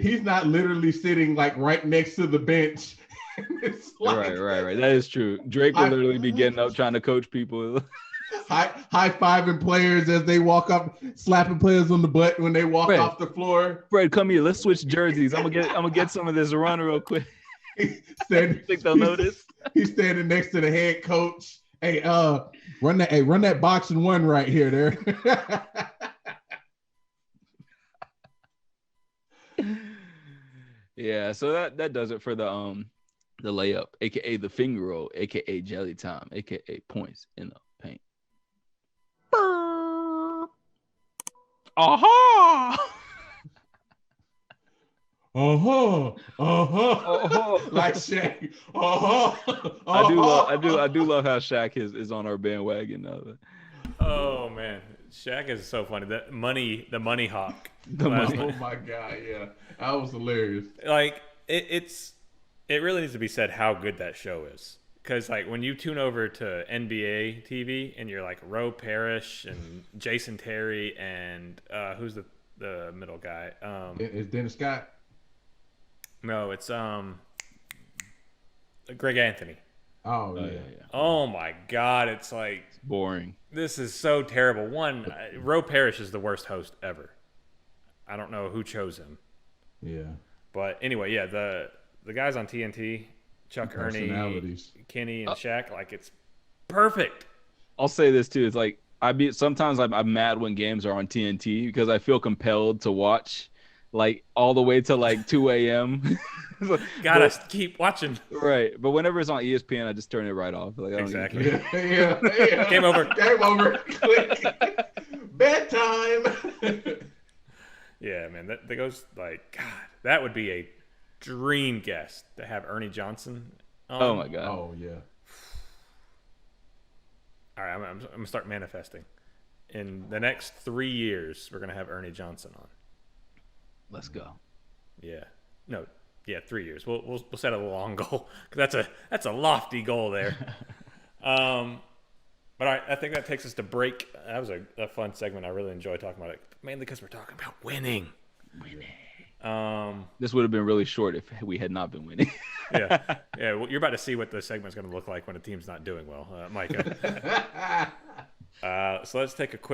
He's not literally sitting like right next to the bench. Like, right. That is true. Drake will literally be getting up trying to coach people. High-fiving players as they walk up, slapping players on the butt when they walk off the floor. Fred, come here. Let's switch jerseys. I'm gonna get some of this run real quick. Think they'll notice? He's standing next to the head coach. Hey, run that boxing one right here there. Yeah, so that does it for the layup, aka the finger roll, aka jelly time, aka points in the paint. Aha! Like Shaq. I do love how Shaq is on our bandwagon now. Oh man, Shaq is so funny. The money hawk. Oh my god, yeah, that was hilarious. Like it really needs to be said how good that show is. Because like when you tune over to NBA TV and you're like Roe Parrish and Jason Terry and who's the middle guy? Is Dennis Scott? No, it's Greg Anthony. Oh yeah. Oh my God, it's like boring. This is so terrible. One, Roe Parrish is the worst host ever. I don't know who chose him. Yeah. But anyway, yeah, the guys on TNT, Chuck, Ernie, Kenny, and Shaq, like it's perfect. I'll say this too. It's like sometimes I'm mad when games are on TNT because I feel compelled to watch like all the way to like 2 a.m. Gotta keep watching. Right. But whenever it's on ESPN, I just turn it right off. Like, I don't exactly. Yeah. Game over. Click. Bedtime. Yeah, man. That goes like, God, that would be a dream guest to have Ernie Johnson on. Oh my God. Oh yeah. All right, I'm gonna start manifesting. In the next 3 years, we're gonna have Ernie Johnson on. Let's go. Yeah. No. Yeah, 3 years. We'll set a long goal because that's a lofty goal there. But all right, I think that takes us to break. That was a fun segment. I really enjoy talking about it, mainly because we're talking about winning. This would have been really short if we had not been winning. Yeah. Well, you're about to see what the segment's going to look like when a team's not doing well, Micah. So let's take a quick